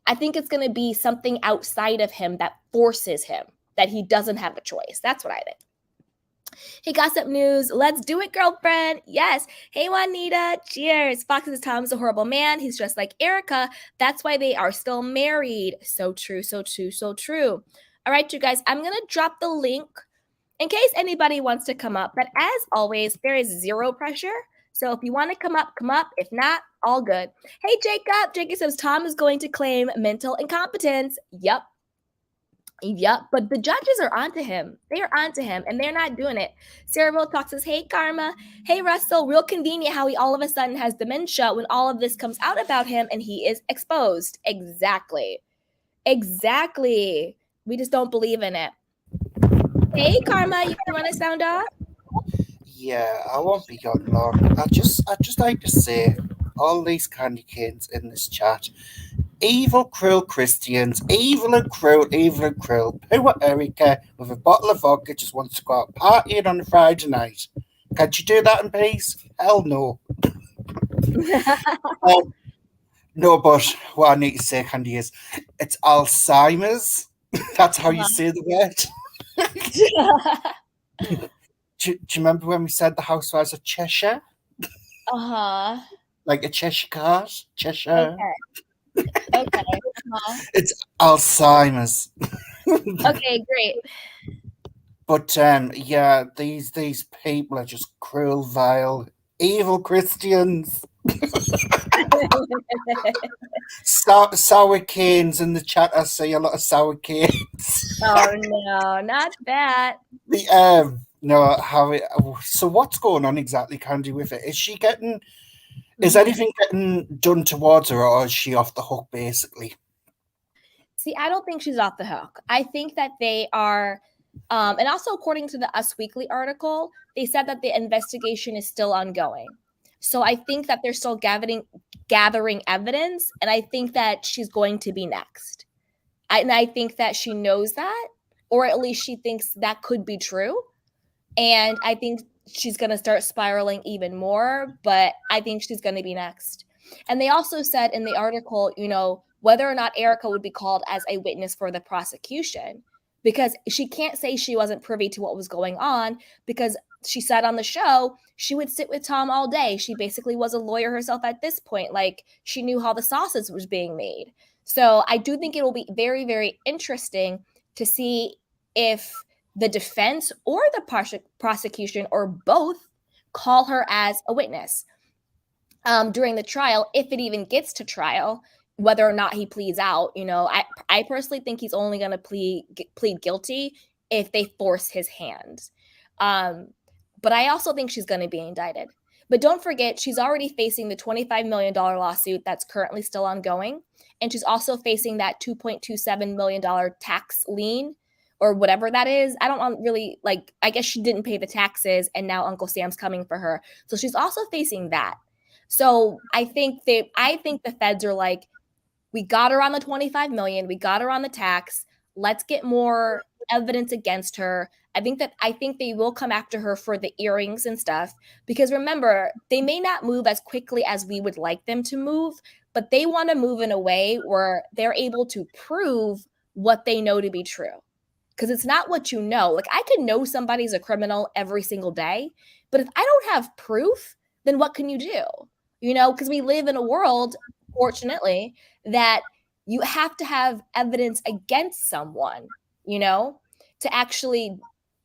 I think it's going to be something outside of him that forces him, that he doesn't have a choice. That's what I think. Hey, Gossip News. Let's do it, girlfriend. Yes. Hey, Juanita. Cheers. Fox says Tom's a horrible man. He's just like Erika. That's why they are still married. So true, so true, so true. All right, you guys, I'm going to drop the link in case anybody wants to come up. But as always, there is zero pressure. So if you want to come up, come up. If not, all good. Hey, Jacob. Jacob says Tom is going to claim mental incompetence. Yep. But the judges are onto him. They are onto him, and they're not doing it. Sarah Wilcox says, hey, Karma. Hey, Russell. Real convenient how he all of a sudden has dementia when all of this comes out about him and he is exposed. Exactly. We just don't believe in it. Hey, Karma, you want to sound off? Yeah, I won't be gone long. I just like to say, all these candy canes in this chat, evil, cruel Christians, evil and cruel, poor Erika with a bottle of vodka just wants to go out partying on a Friday night. Can't you do that in peace? Hell no. No, but what I need to say, Candy, is it's Alzheimer's. That's how you say the word. Do you remember when we said the housewives of Cheshire? Uh-huh. Like a Cheshire cat? Cheshire. Okay. Uh-huh. It's Alzheimer's. Okay, great. But yeah, these people are just cruel, vile, evil Christians. Sour canes in the chat. I see a lot of sour canes. Oh no, not that. No, so what's going on exactly, Candy, with it? Is anything getting done towards her, or is she off the hook, basically? See, I don't think she's off the hook. I think that they are And also, according to the Us Weekly article, they said that the investigation is still ongoing. So I think that they're still gathering evidence, and I think that she's going to be next. And I think that she knows that, or at least she thinks that could be true. And I think she's going to start spiraling even more, but I think she's going to be next. And they also said in the article, whether or not Erika would be called as a witness for the prosecution, because she can't say she wasn't privy to what was going on, because she said on the show she would sit with Tom all day. She basically was a lawyer herself at this point. Like, she knew how the sausage was being made. So I do think it will be very, very interesting to see if the defense or the prosecution or both call her as a witness during the trial, if it even gets to trial, whether or not he pleads out. I personally think he's only going to plead guilty if they force his hand. But I also think she's going to be indicted. But don't forget, she's already facing the $25 million lawsuit that's currently still ongoing. And she's also facing that $2.27 million tax lien, or whatever that is. I don't really, I guess she didn't pay the taxes and now Uncle Sam's coming for her. So she's also facing that. So I think the feds are like, we got her on the 25 million, we got her on the tax. Let's get more evidence against her. I think they will come after her for the earrings and stuff, because remember, they may not move as quickly as we would like them to move, but they want to move in a way where they're able to prove what they know to be true. Because it's not what you know. Like, I could know somebody's a criminal every single day, but if I don't have proof, then what can you do? Because we live in a world, fortunately, that you have to have evidence against someone, to actually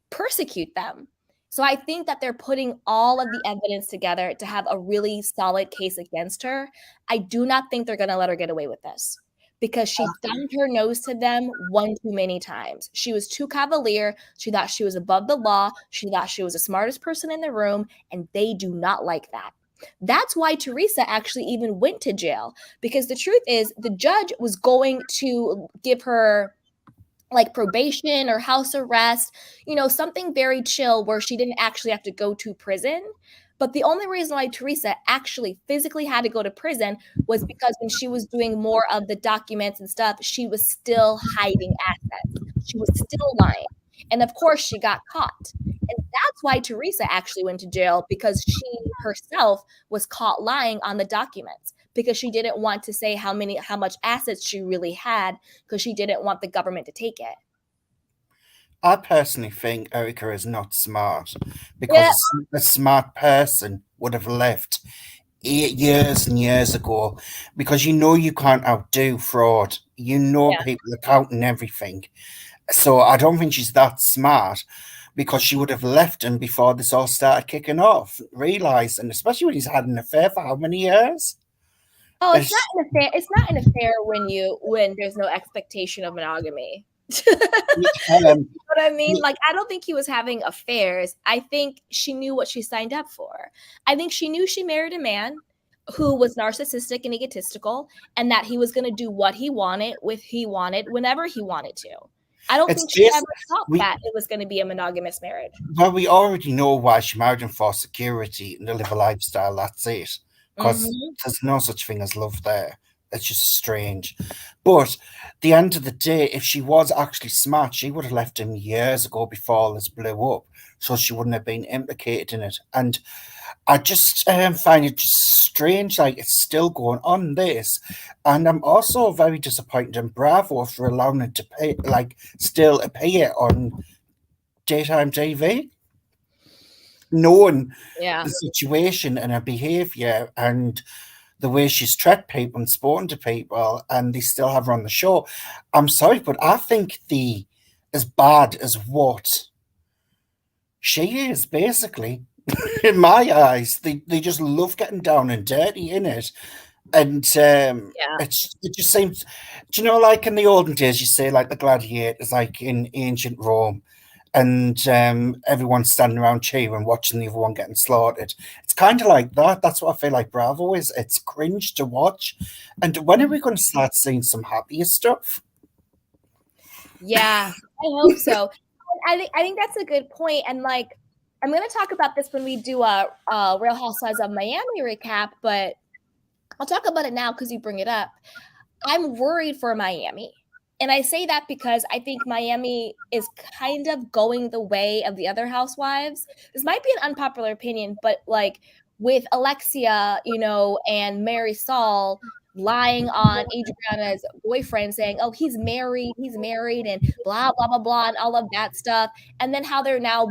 persecute them. So I think that they're putting all of the evidence together to have a really solid case against her. I do not think they're going to let her get away with this, because she thumbed her nose to them one too many times. She was too cavalier. She thought she was above the law. She thought she was the smartest person in the room, and they do not like that. That's why Teresa actually even went to jail, because the truth is the judge was going to give her probation or house arrest, something very chill where she didn't actually have to go to prison. But the only reason why Teresa actually physically had to go to prison was because when she was doing more of the documents and stuff, she was still hiding assets. She was still lying. And of course, she got caught. And that's why Teresa actually went to jail, because she herself was caught lying on the documents, because she didn't want to say how much assets she really had, because she didn't want the government to take it. I personally think Erika is not smart, because a smart person would have left 8 years and years ago, because you can't outdo fraud. People are counting everything. So I don't think she's that smart, because she would have left him before this all started kicking off, realizing, especially when he's had an affair for how many years? Oh, it's not an affair when there's no expectation of monogamy. You know what I mean? I don't think he was having affairs. I think she knew what she signed up for. I think she knew she married a man who was narcissistic and egotistical, and that he was going to do what he wanted, whenever he wanted to. I don't think she ever thought that it was going to be a monogamous marriage. Well, we already know why she married him, for security and to live a lifestyle. That's it. Because there's no such thing as love there. It's just strange. But at the end of the day, if she was actually smart, she would have left him years ago before this blew up, so she wouldn't have been implicated in it. And I just find it just strange, it's still going on, this. And I'm also very disappointed in Bravo for allowing it to pay, still appear on daytime TV, knowing the situation and her behaviour and the way she's treated people and spoken to people, and they still have her on the show. I'm sorry, but I think as bad as what she is, basically, in my eyes, they just love getting down and dirty in it. And it just seems, like in the olden days, you say the gladiators, in ancient Rome, and everyone's standing around cheering, watching the other one getting slaughtered. It's kind of like that. That's what I feel like Bravo is. It's cringe to watch. And when are we going to start seeing some happier stuff? Yeah, I hope so. I think that's a good point. And like, I'm going to talk about this when we do a Real Housewives of Miami recap, but I'll talk about it now because you bring it up. I'm worried for Miami. And I say that because I think Miami is kind of going the way of the other housewives. This might be an unpopular opinion, but like with Alexia, you know, and Mary Saul lying on Adriana's boyfriend saying, oh, he's married, and blah, blah, blah, blah, and all of that stuff. And then how they're now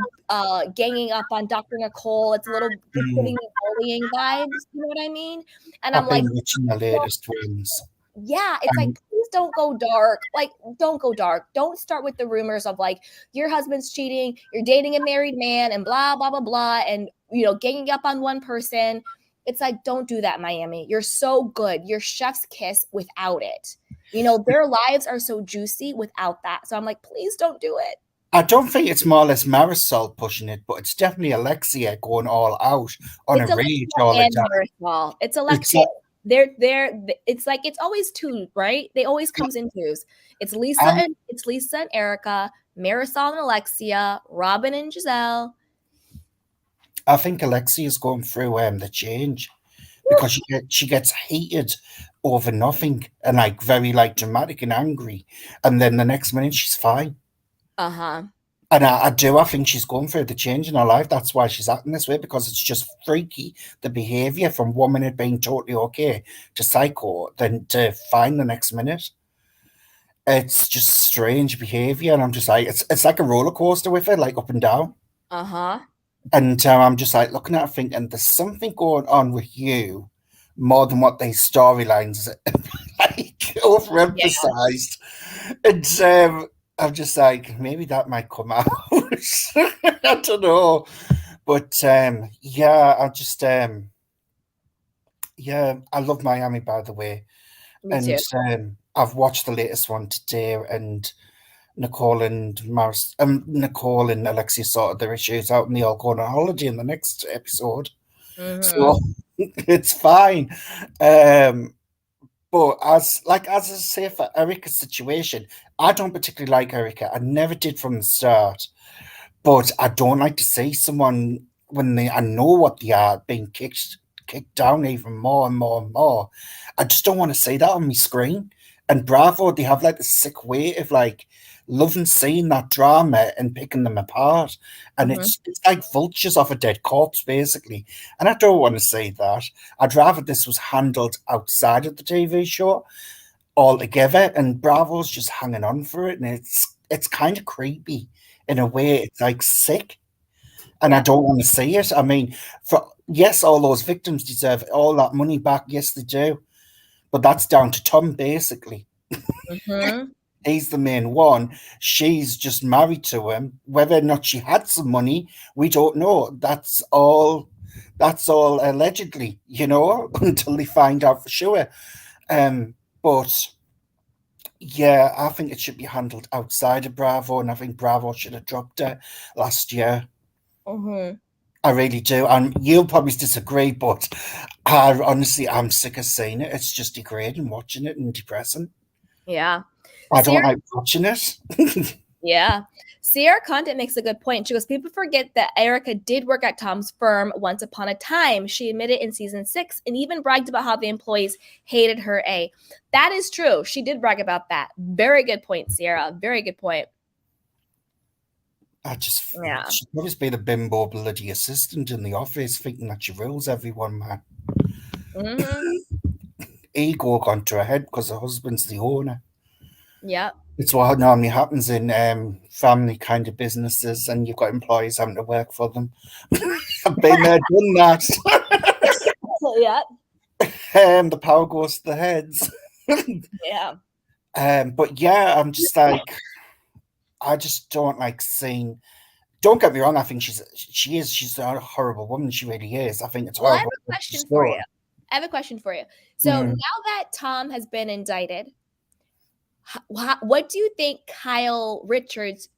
ganging up on Dr. Nicole. It's a little it's giving me bullying vibes. You know what I mean? And I'm I've like, been watching the latest ones. yeah, it's like, please don't go dark. Like, don't go dark. Don't start with the rumors of like your husband's cheating, you're dating a married man, and blah, blah, blah, blah, and you know, ganging up on one person. It's like, don't do that, Miami. You're so good. You're chef's kiss without it. You know, their lives are so juicy without that. So I'm like, please don't do it. I don't think it's more or less Marisol pushing it, but it's definitely Alexia going all out on It's a Alexia rage all the and time. Marisol. It's Alexia. It's like it's always two, right? They always comes in twos. It's Lisa and Erika, Marisol and Alexia, Robin and Giselle. I think Alexia's going through the change because she gets heated over nothing and like very like dramatic and angry, and then the next minute she's fine. Uh-huh. And I think she's going through the change in her life. That's why she's acting this way, because it's just freaky, the behaviour from 1 minute being totally okay to psycho, then to fine the next minute. It's just strange behaviour, and I'm just like, it's like a roller coaster with it, like up and down. Uh-huh. And I'm just like looking at it thinking, there's something going on with you more than what these storylines like overemphasized. Yeah. And I'm just like, maybe that might come out. I don't know. But yeah, yeah, I love Miami, by the way. Me too. And I've watched the latest one today, and Nicole and Alexia sorted their issues out, and they all go on a holiday in the next episode. Mm-hmm. So it's fine. But as I say for Erika's situation, I don't particularly like Erika. I never did from the start. But I don't like to see someone when I know what they are being kicked down even more and more and more. I just don't want to see that on my screen. And Bravo, they have like the sick way of like loving seeing that drama and picking them apart. And it's like vultures off a dead corpse, basically. And I don't want to see that. I'd rather this was handled outside of the TV show altogether. And Bravo's just hanging on for it. And it's kind of creepy in a way. It's like sick. And I don't want to see it. I mean, yes, all those victims deserve all that money back. Yes, they do. But that's down to Tom, basically. He's the main one. She's just married to him. Whether or not she had some money, we don't know. That's all allegedly, you know, until they find out for sure. But yeah, I think it should be handled outside of Bravo, and I think Bravo should have dropped her last year. I really do. And you'll probably disagree, but I'm sick of seeing it. It's just degrading watching it and depressing. Yeah. I don't like watching it. Yeah. Sierra Condit makes a good point. She goes, people forget that Erika did work at Tom's firm once upon a time. She admitted in season 6 and even bragged about how the employees hated her. That is true. She did brag about that. Very good point, Sierra. Very good point. She'd always be the bimbo bloody assistant in the office thinking that she rules everyone, man. Ego gone to her head because her husband's the owner. Yeah. It's what normally happens in family kind of businesses, and you've got employees having to work for them. I've been there, done that. Yeah. The power goes to the heads. Yeah. But yeah, I'm just like, I just don't like seeing. Don't get me wrong. I think she's a horrible woman. She really is. I think it's horrible. I have a question for you. So now that Tom has been indicted, what do you think Kyle Richards'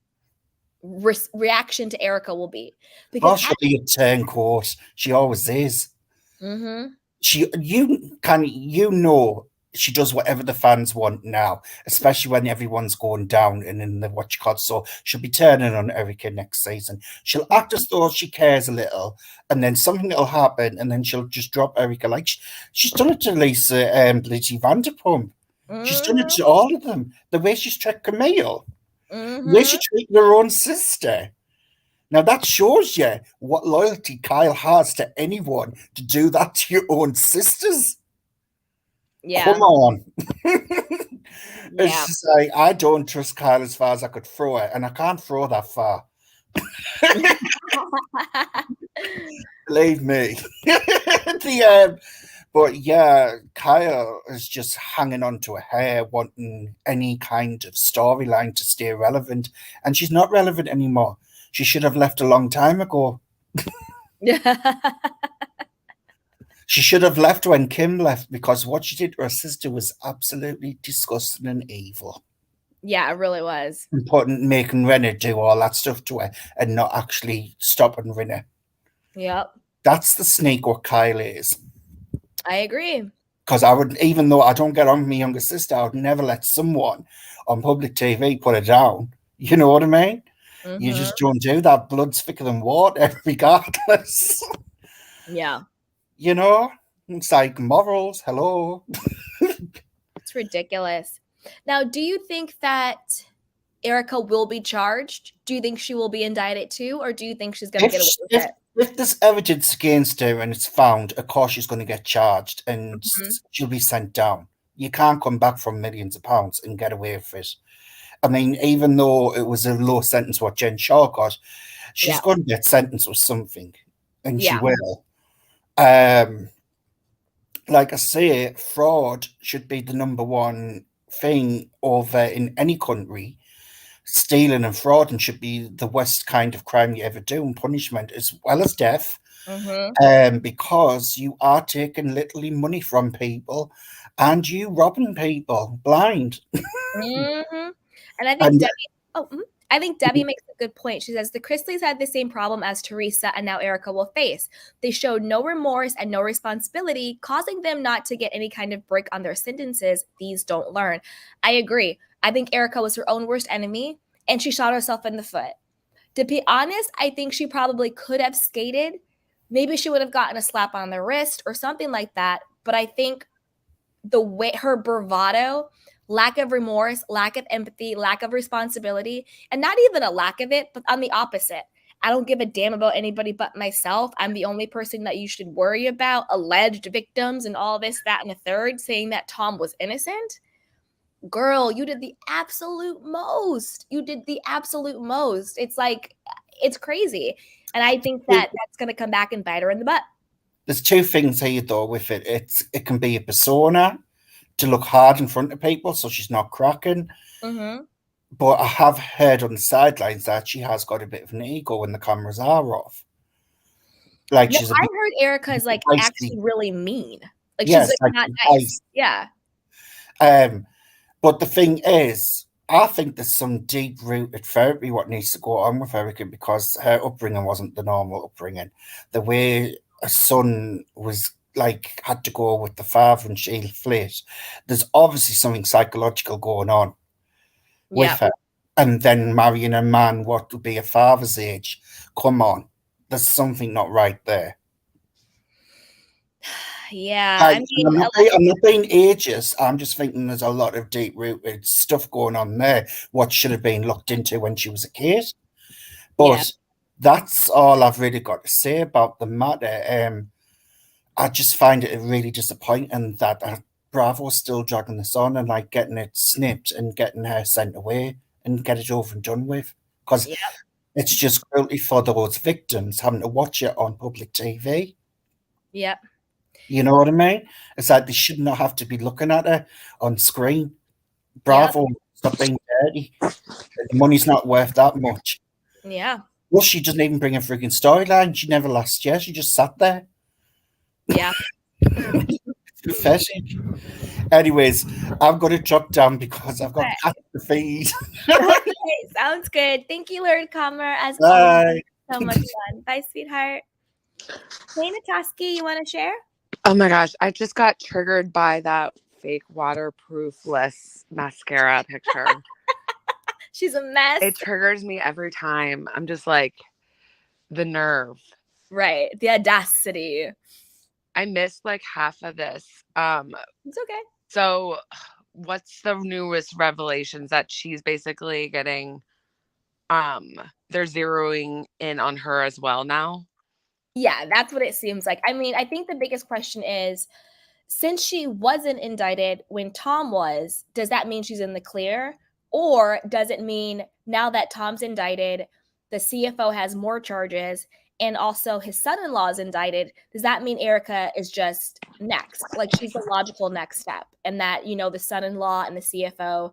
reaction to Erika will be? Because she'll be a turncoat. She always is. Mm-hmm. You know, she does whatever the fans want now, especially when everyone's going down and in the what you call. So she'll be turning on Erika next season. She'll act as though she cares a little, and then something will happen, and then she'll just drop Erika. Like she's done it to Lisa Bloody Vanderpump. She's done it to all of them. The way she's treated Camille, the way she treated her own sister. Now that shows you what loyalty Kyle has to anyone to do that to your own sisters. Yeah. Come on. Yeah. It's just like, I don't trust Kyle as far as I could throw it, and I can't throw that far. Believe me. But yeah, Kyle is just hanging on to a hair, wanting any kind of storyline to stay relevant, and she's not relevant anymore. She should have left a long time ago. She should have left when Kim left, because what she did to her sister was absolutely disgusting and evil. Yeah, it really was. And making Renner do all that stuff to her and not actually stopping Renner. Yep. That's the snake what Kyle is. I agree. Because I would, even though I don't get on with my younger sister, I would never let someone on public TV put her down. You know what I mean? You just don't do that. Blood's thicker than water, regardless. Yeah. You know? It's like morals. Hello. It's ridiculous. Now, do you think that Erika will be charged? Do you think she will be indicted too? Or do you think she's going to get away with it? If there's evidence against her and it's found, of course she's going to get charged and she'll be sent down. You can't come back from millions of pounds and get away with it. I mean, even though it was a low sentence what Jen Shaw got, she's going to get sentenced with something, and she will. Like I say, fraud should be the number one thing over in any country. Stealing and frauding should be the worst kind of crime you ever do, and punishment as well as death. Because you are taking literally money from people and you robbing people blind. And I think I think Debbie makes a good point. She says the Chrisleys had the same problem as Teresa and now Erika will face. They showed no remorse and no responsibility, causing them not to get any kind of break on their sentences. These don't learn. I agree. I think Erika was her own worst enemy, and she shot herself in the foot. To be honest, I think she probably could have skated. Maybe she would have gotten a slap on the wrist or something like that. But I think the way her bravado, lack of remorse, lack of empathy, lack of responsibility, and not even a lack of it, but on the opposite. I don't give a damn about anybody but myself. I'm the only person that you should worry about, alleged victims and all this, that, and the third, saying that Tom was innocent. Girl, you did the absolute most. You did the absolute most. It's like, it's crazy. And I think that that's going to come back and bite her in the butt. There's two things here, though, with it. It can be a persona to look hard in front of people, so she's not cracking. But I have heard on the sidelines that she has got a bit of an ego when the cameras are off. Like no, I heard Erika is like actually really mean. Like yes, she's like not nice. Yeah. But the thing is, I think there's some deep-rooted therapy what needs to go on with Erika, because her upbringing wasn't the normal upbringing. The way a son was like had to go with the father and she'll flit. There's obviously something psychological going on with her. And then marrying a man what would be a father's age. Come on. There's something not right there. Yeah. I mean, I'm not being ageist. I'm just thinking there's a lot of deep-rooted stuff going on there, what should have been looked into when she was a kid. But that's all I've really got to say about the matter. I just find it really disappointing that Bravo's still dragging this on and like getting it snipped and getting her sent away and get it over and done with. Because it's just cruelty for those victims having to watch it on public TV. Yep. You know what I mean? It's like they should not have to be looking at her on screen. Bravo, stop being dirty. The money's not worth that much. Yeah. Well, she doesn't even bring a freaking storyline. She never last year. She just sat there. Yeah. Pathetic. Anyways, I've got to drop down because I've got cats to feed. Okay, sounds good. Thank you, Lord Comer. As Bye. always, so much fun. Bye, sweetheart. Hey, Nataski, you want to share? Oh my gosh, I just got triggered by that fake waterproofless mascara picture. She's a mess. It triggers me every time. I'm just like, the nerve. Right. The audacity. I missed like half of this. It's okay. So what's the newest revelations that she's basically getting they're zeroing in on her as well now? Yeah, that's what it seems like. I mean, I think the biggest question is, since she wasn't indicted when Tom was, does that mean she's in the clear? Or does it mean now that Tom's indicted, the CFO has more charges, and also his son-in-law is indicted, does that mean Erika is just next? Like, she's the logical next step, and that, you know, the son-in-law and the CFO.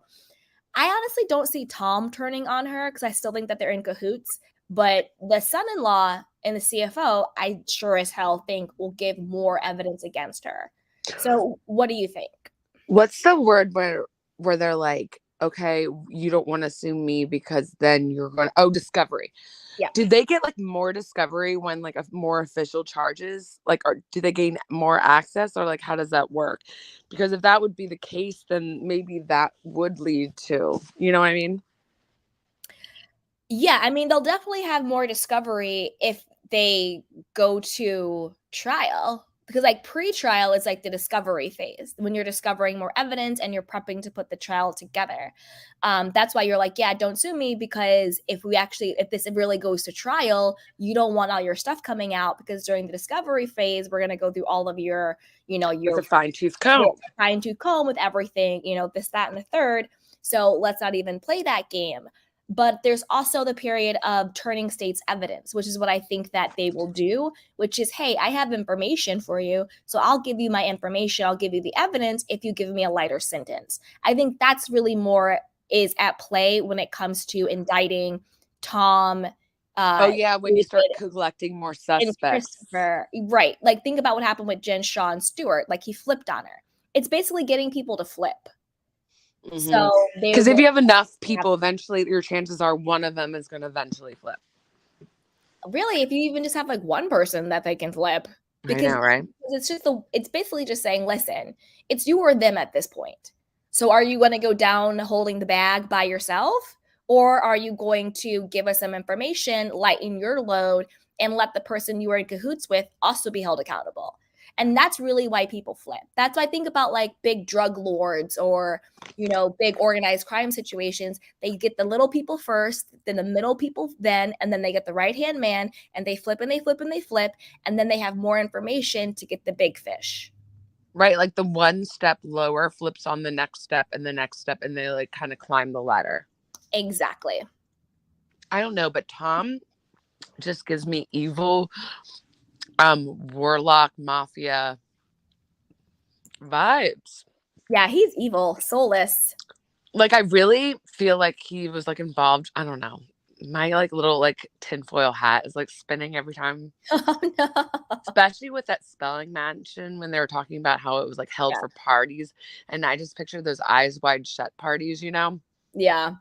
I honestly don't see Tom turning on her because I still think that they're in cahoots. But the son-in-law and the CFO, I sure as hell think will give more evidence against her. So what do you think? What's the word where they're like, okay, you don't want to sue me because then you're going to, discovery. Yeah. Do they get like more discovery when like a more official charges? Like, or do they gain more access, or like how does that work? Because if that would be the case, then maybe that would lead to, you know what I mean? Yeah, I mean, they'll definitely have more discovery if they go to trial, because like pre-trial is like the discovery phase when you're discovering more evidence and you're prepping to put the trial together. That's why you're like, yeah, don't sue me, because if this really goes to trial, you don't want all your stuff coming out, because during the discovery phase, we're going to go through all of your, you know, your with a fine-tooth comb. Fine-tooth comb with everything, you know, this, that, and the third. So let's not even play that game. But there's also the period of turning state's evidence, which is what I think that they will do, which is, hey, I have information for you, so I'll give you my information, I'll give you the evidence if you give me a lighter sentence. I think that's really more is at play when it comes to indicting Tom. When you start collecting more suspects. Right. Like, think about what happened with Jen, Shaw, and Stewart. Like, he flipped on her. It's basically getting people to flip. Mm-hmm. So because if you have enough people, eventually your chances are one of them is going to eventually flip. Really, if you even just have like one person that they can flip, because I know, right? It's basically just saying, listen, it's you or them at this point. So are you going to go down holding the bag by yourself, or are you going to give us some information, lighten your load, and let the person you were in cahoots with also be held accountable? And that's really why people flip. That's why I think about like big drug lords or, you know, big organized crime situations. They get the little people first, then the middle people then, and then they get the right-hand man, and they flip and they flip and they flip. And then they have more information to get the big fish. Right. Like the one step lower flips on the next step and the next step, and they like kind of climb the ladder. Exactly. I don't know, but Tom just gives me evil warlock mafia vibes. Yeah, he's evil, soulless. Like, I really feel like he was like involved. I don't know. My like little like tinfoil hat is like spinning every time. Oh no. Especially with that spelling mansion when they were talking about how it was like held for parties, and I just pictured those eyes wide shut parties, you know? Yeah.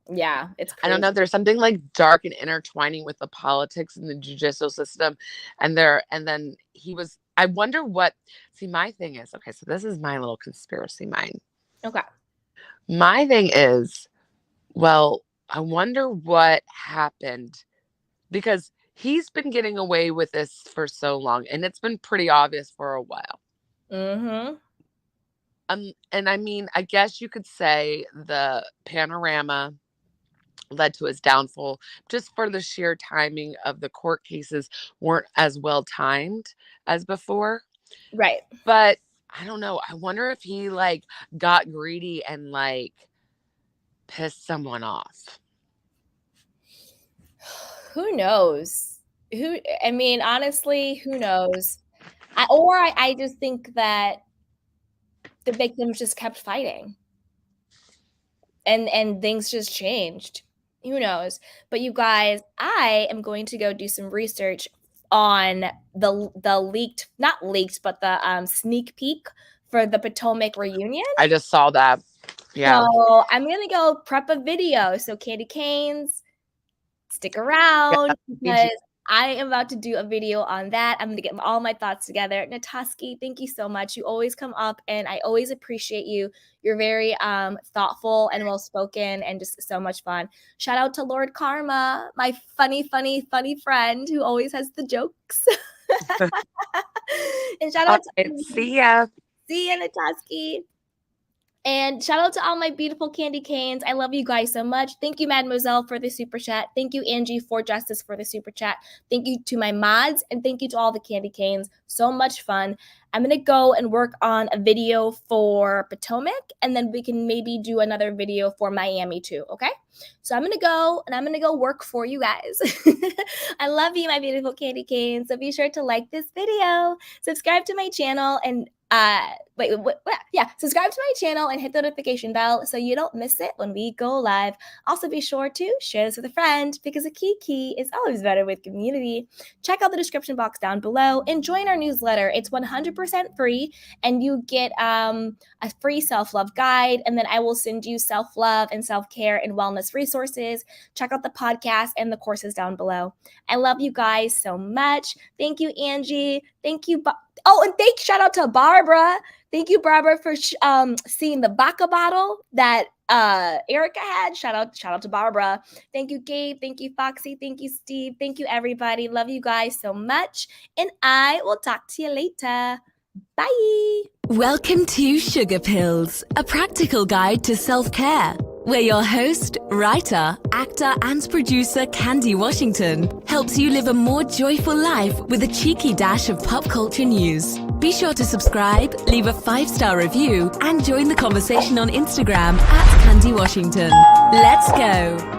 Yeah, it's crazy. I don't know. There's something like dark and intertwining with the politics and the judicial system, and then he was. I wonder what. See, my thing is, okay, so this is my little conspiracy mind. Okay. My thing is, well, I wonder what happened, because he's been getting away with this for so long, and it's been pretty obvious for a while. Mm-hmm. And I mean, I guess you could say the panorama led to his downfall just for the sheer timing of the court cases weren't as well timed as before. Right. But I don't know. I wonder if he like got greedy and like pissed someone off. Who knows? I mean, honestly, who knows? I just think that the victims just kept fighting. And things just changed. Who knows? But you guys, I am going to go do some research on the leaked, not leaked, but the sneak peek for the Potomac reunion. I just saw that. Yeah. So I'm gonna go prep a video. So Candy Canes, stick around, because I am about to do a video on that. I'm going to get all my thoughts together. Nataski, thank you so much. You always come up and I always appreciate you. You're very thoughtful and well-spoken and just so much fun. Shout out to Lord Karma, my funny friend who always has the jokes. And shout out to see ya. See ya, Nataski. And shout out to all my beautiful candy canes. I love you guys so much. Thank you, Mademoiselle, for the super chat. Thank you, Angie, for Justice, for the super chat. Thank you to my mods, and thank you to all the candy canes. So much fun. I'm going to go and work on a video for Potomac, and then we can maybe do another video for Miami too, okay? So I'm going to go, and I'm going to go work for you guys. I love you, my beautiful candy canes. So be sure to like this video, subscribe to my channel, and subscribe to my channel and hit the notification bell so you don't miss it when we go live. Also, be sure to share this with a friend because a kiki is always better with community. Check out the description box down below and join our newsletter. It's 100% free, and you get a free self-love guide, and then I will send you self-love and self-care and wellness resources. Check out the podcast and the courses down below. I love you guys so much. Thank you, Angie. Thank you. And shout out to Barbara. Thank you, Barbara, for seeing the vodka bottle that Erika had. Shout out to Barbara. Thank you, Gabe. Thank you, Foxy. Thank you, Steve. Thank you, everybody. Love you guys so much. And I will talk to you later. Bye. Welcome to Sugar Pills, a practical guide to self-care, where your host, writer, actor, and producer Candy Washington helps you live a more joyful life with a cheeky dash of pop culture news. Be sure to subscribe, leave a 5-star review, and join the conversation on Instagram @Candy Washington. Let's go.